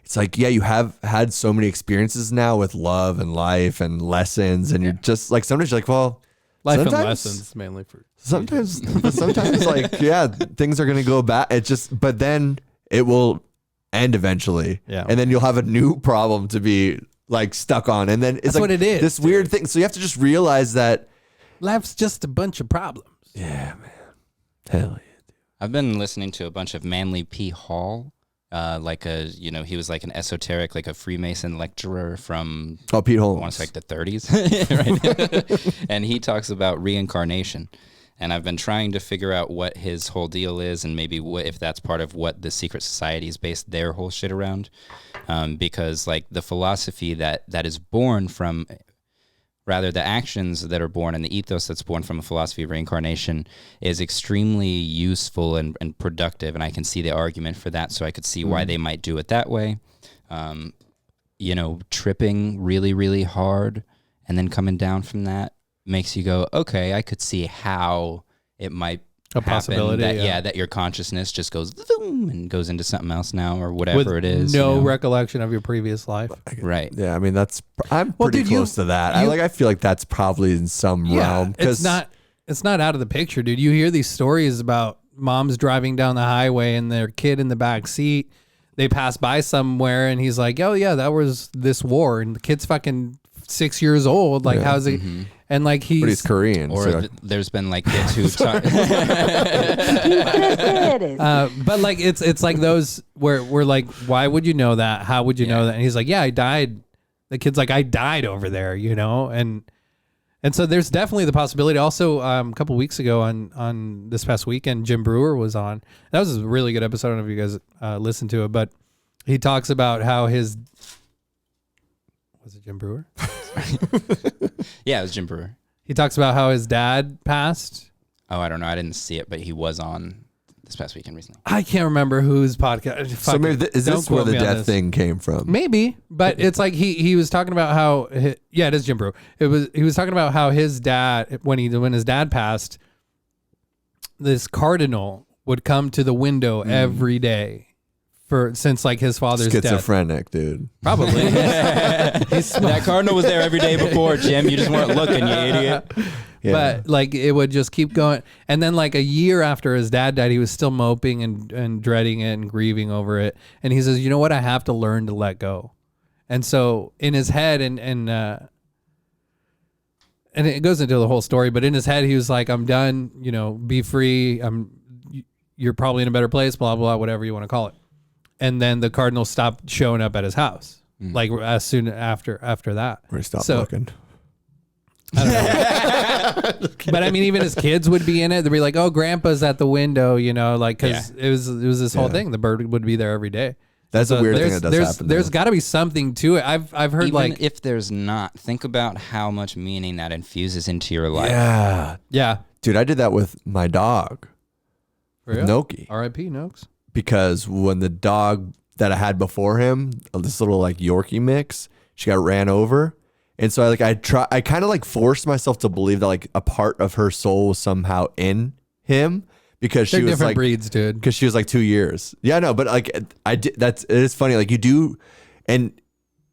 it's like, yeah, you have had so many experiences now with love and life and lessons, and you're just like, sometimes you're like, well, Life and sometimes- lessons, mainly for. sometimes like, yeah, things are gonna go bad. But then it will end eventually, Yeah. and then you'll have a new problem to be like stuck on, and then it's That's like what it is, this weird thing. So you have to just realize that, Life's just a bunch of problems. yeah, man, hell yeah. I've been listening to a bunch of Manly P. Hall. he was like an esoteric, like a Freemason lecturer from Pete I Holmes. want to say like the 30s, right? And he talks about reincarnation. And I've been trying to figure out what his whole deal is, and maybe if that's part of what the secret societies based their whole shit around. Because like the philosophy that is born from, rather the actions that are born and the ethos that's born from a philosophy of reincarnation is extremely useful and productive. And I can see the argument for that. So I could see why they might do it that way. Tripping really, really hard and then coming down from that makes you go, okay, I could see how it might A possibility, that your consciousness just goes boom and goes into something else now or whatever With it is. no recollection of your previous life. Right. Yeah, I mean I'm pretty dude, close to that. I feel like that's probably in some realm. It's not out of the picture, dude. You hear these stories about moms driving down the highway and their kid in the back seat. They pass by somewhere and he's like, "Oh yeah, that was this war," and the kid's fucking 6 years old. Like, how's it? Mm-hmm. And like but he's Korean. Or so. there's been like kids who talk. But like it's like those where we're like, why would you know that? How would you know that? And he's like, yeah, I died. The kid's like, I died over there, and so there's definitely the possibility. Also, a couple weeks ago on this past weekend, Jim Brewer was on. That was a really good episode. I don't know if you guys listened to it, but he talks about how was it Jim Brewer? Yeah, it was Jim Brewer. He talks about how his dad passed. Oh, I don't know. I didn't see it, but he was on this past weekend recently. I can't remember whose podcast. So maybe is this where the death thing came from? Maybe, but it's like he was talking about how it is Jim Brewer. He was talking about how his dad when his dad passed, this cardinal would come to the window every day since like his father's death. Schizophrenic, dude. Probably. That cardinal was there every day before, Jim. You just weren't looking, you idiot. Yeah. But like it would just keep going. And then like a year after his dad died, he was still moping and dreading it and grieving over it. And he says, you know what? I have to learn to let go. And so in his head and it goes into the whole story, but in his head, he was like, I'm done, be free. You're probably in a better place, blah, blah, whatever you want to call it. And then the cardinal stopped showing up at his house. Like as soon after that. Where he stopped looking. I don't know. But I mean, even his kids would be in it. They'd be like, "Oh, Grandpa's at the window," like because it was this whole thing. The bird would be there every day. That's a weird thing that does happen. There's got to be something to it. I've heard Even like if there's not, think about how much meaning that infuses into your life. Yeah, dude, I did that with my dog, with Noki. R.I.P. Noakes. Because when the dog that I had before him, this little like Yorkie mix, she got ran over. And so I kind of like forced myself to believe that like a part of her soul was somehow in him because she was different like breeds, dude. Because she was like 2 years. Yeah, no, but like it is funny. Like you do, and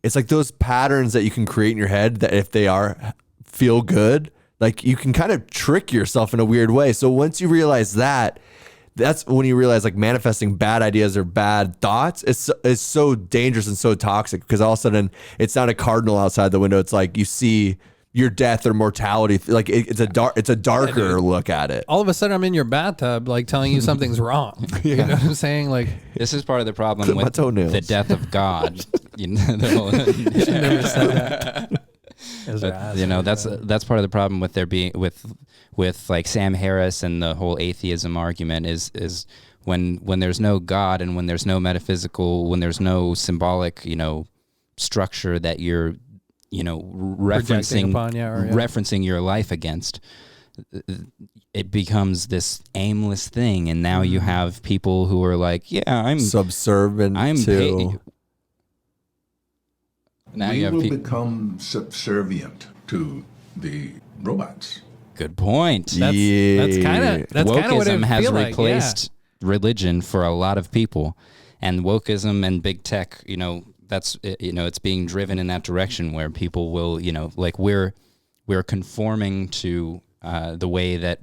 it's like those patterns that you can create in your head that if they feel good, like you can kind of trick yourself in a weird way. So once you realize that, that's when you realize like manifesting bad ideas or bad thoughts is so dangerous and so toxic because all of a sudden it's not a cardinal outside the window. It's like you see your death or mortality. Like it's a darker look at it. All of a sudden I'm in your bathtub like telling you something's wrong. You know what I'm saying? Like this is part of the problem with toenails. the death of God. Never said that. That's part of the problem with there being with like Sam Harris and the whole atheism argument is when there's no God and when there's no metaphysical, when there's no symbolic, structure that you're, referencing your life against, it becomes this aimless thing. And now you have people who are like, yeah, I'm subservient to. Now we you have will become subservient to the robots. Good point. That's kind of what it wokeism has feel replaced religion for a lot of people, and wokeism and big tech. That's it's being driven in that direction where people will like we're conforming to the way that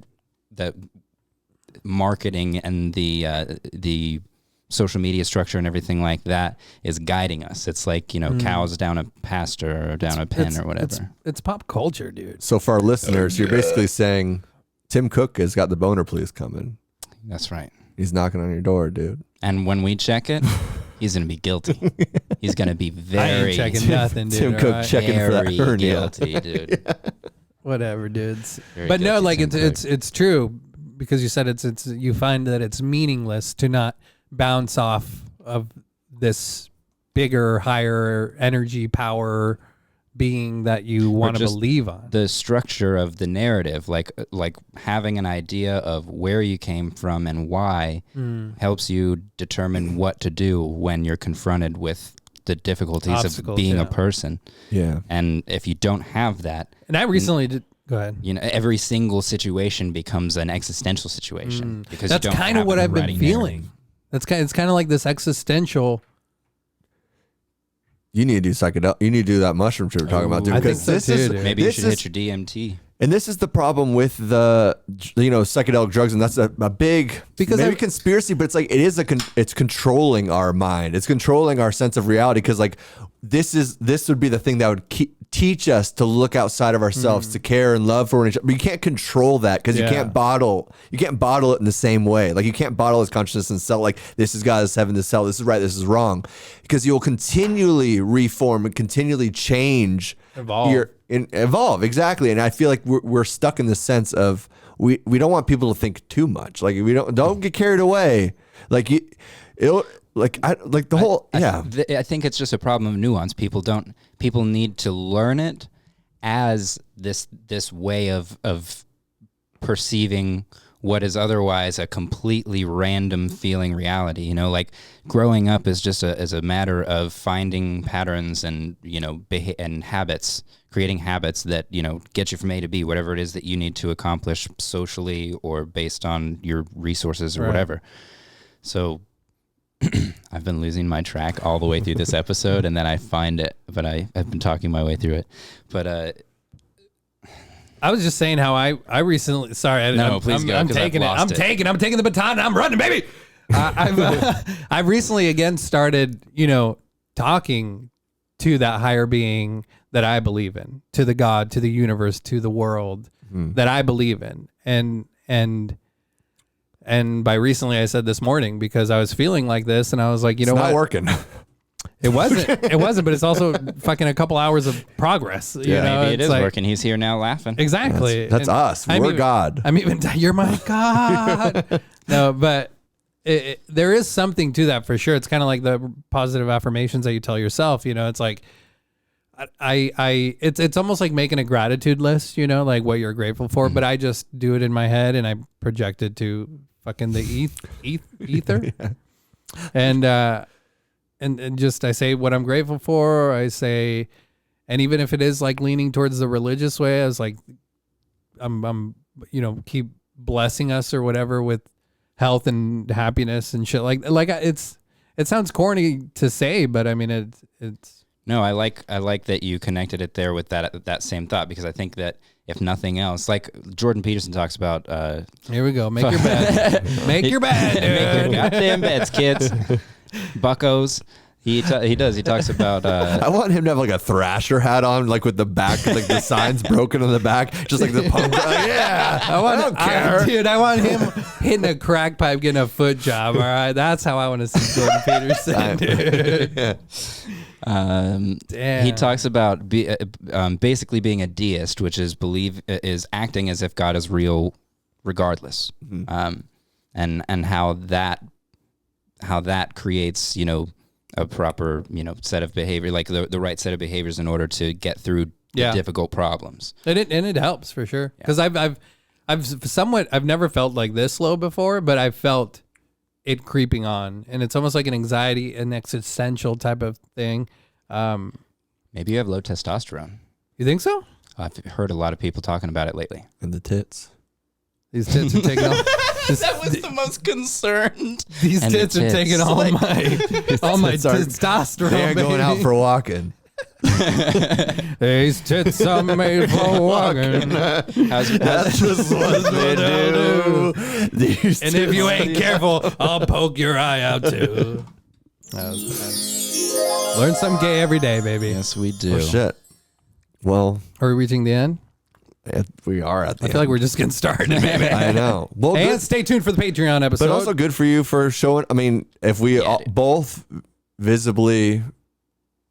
marketing and the social media structure and everything like that is guiding us. It's like, cows down a pasture or down a pen or whatever. It's pop culture, dude. So for our listeners, you're basically saying Tim Cook has got the boner please coming. That's right. He's knocking on your door, dude. And when we check it, he's gonna be guilty. He's gonna be I very ain't checking nothing, dude. Tim Cook alright? checking for that very hernia. guilty, dude. Whatever, dudes. Very But no, guilty, like Tim it's true because you said it's you find that it's meaningless to not bounce off of this bigger, higher energy power being that you want to just believe on. The structure of the narrative, like having an idea of where you came from and why, helps you determine what to do when you're confronted with the difficulties of Obstacles, being yeah. a person. Yeah. And if you don't have that, And I recently did. Go ahead. you know, every single situation becomes an existential situation because That's you don't kind of have what a I've been ready feeling. narrative. It's kind of like this existential. You need to do psychedelic. You need to do that mushroom shit we're talking about too. I think Because so this too, is dude. Maybe you this should is- hit your DMT. And this is the problem with the, psychedelic drugs, and that's a big Because maybe I- conspiracy, but it's like it's controlling our mind. It's controlling our sense of reality because like this would be the thing that would teach us to look outside of ourselves, to care and love for one another. But you can't control that because Yeah. you can't bottle it in the same way. Like you can't bottle his consciousness and sell like this is God, this is heaven, this is hell, this is right, this is wrong, because you'll continually reform and continually change. Evolve, exactly. And I feel like we're stuck in the sense of we don't want people to think too much. Like we don't get carried away. Like I think it's just a problem of nuance. People need to learn it as this way of perceiving what is otherwise a completely random feeling reality. You know, like growing up is just a matter of finding patterns and, you know, and habits, creating habits that, you know, get you from A to B, whatever it is that you need to accomplish socially or based on your resources or whatever. So I've been losing my track all the way through this episode, and then I find it, but I've been talking my way through it. But I was just saying how I recently. Sorry, please go, I'm 'cause I've taking it. lost I'm taking the baton. And I'm running, baby. I've recently again started, you know, talking to that higher being that I believe in, to the God, to the universe, to the world that I believe in, and by recently I said this morning because I was feeling like this, and I was like, you know not what? working. It wasn't, but it's also fucking a couple hours of progress. You know? maybe it It's is like, working. He's here now laughing. Exactly. That's And us. I'm We're even- God. I'm even, you're my God. No, but there is something to that for sure. It's kind of like the positive affirmations that you tell yourself, you know, it's like, it's almost like making a gratitude list, you know, like what you're grateful for, but I just do it in my head and I project it to fucking the ether. And just, I say what I'm grateful for. I say, and even if it is like leaning towards the religious way, I was like, I'm, you know, keep blessing us or whatever with health and happiness and shit. Like it sounds corny to say, but I mean, it's. No, I like that you connected it there with that same thought, because I think that if nothing else, like Jordan Peterson talks about, Here we go. Make your bed. Make your bed, dude. make your goddamn beds, kids, buckos. He does. He talks about. I want him to have like a Thrasher hat on, like with the back, like the signs broken on the back, just like the punk. Like, yeah, I don't care. Dude, I want him hitting a crack pipe, getting a foot job. All right, that's how I want to see Jordan Peterson, dude. Damn. He talks about basically being a deist, which is acting as if God is real, regardless, and how that creates, you know, a proper, you know, set of behavior, like the right set of behaviors in order to get through difficult problems. And it helps for sure, because I've never felt like this low before, but I've felt it creeping on, and it's almost like an anxiety, an existential type of thing. Maybe you have low testosterone. You think so? I've heard a lot of people talking about it lately. And the tits. These tits are taking all. That was the most concerned. These And the tits are tits. taking all my Tits are- testosterone. They ain't going out baby. for walking. These tits are made for walking. That's just what they do. These And if you tits- ain't careful, I'll poke your eye out too. Learn something gay every day, baby. Yes, we do. Oh shit. Well, Are we reaching the end? we are at the I feel like we're just getting started, baby. I know. Well, And good, stay tuned for the Patreon episode. but also good for you for showing. I mean, if we all, both visibly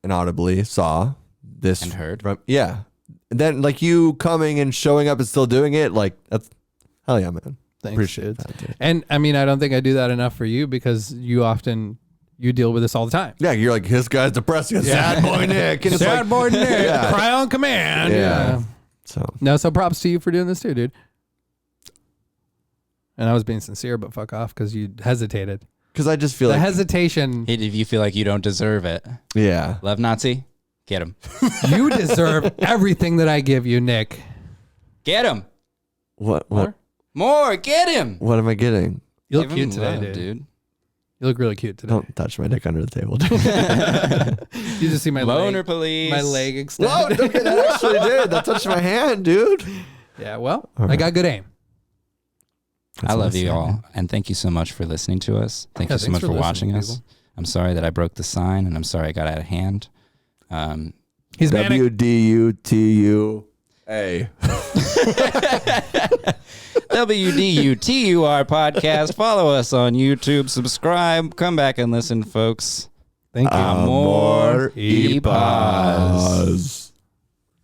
and audibly saw this And heard. Yeah. And then like you coming and showing up and still doing it, like that's hell yeah, man. Thanks, Appreciate dude. that, dude. And I mean, I don't think I do that enough for you because you deal with this all the time. Yeah, you're like, this guy's depressing. Sad boy Nick. And it's Sad like, boy Nick, Yeah. cry on command. Yeah. So props to you for doing this too, dude. And I was being sincere, but fuck off because you hesitated. Because I just feel The like hesitation. If you feel like you don't deserve it, yeah. Love-Nazi, get him. You deserve everything that I give you, Nick. Get him. What More, get him. what am I getting? You look Give cute him today, love, dude. You look really cute today. Don't touch my dick under the table, dude. You just see my Loner leg, police. my leg Whoa, extended. okay, that actually did. That touched my hand, dude. Yeah, well, I got good aim. I love you all, and thank you so much for listening to us. Thank Yeah, you so thanks much for for listening, watching us. people. I'm sorry that I broke the sign, and I'm sorry I got out of hand. He's manic. WDUTUA. WDUTUR podcast. Follow us on YouTube. Subscribe. Come back and listen, folks. Thank you. Amor y y paz. paz.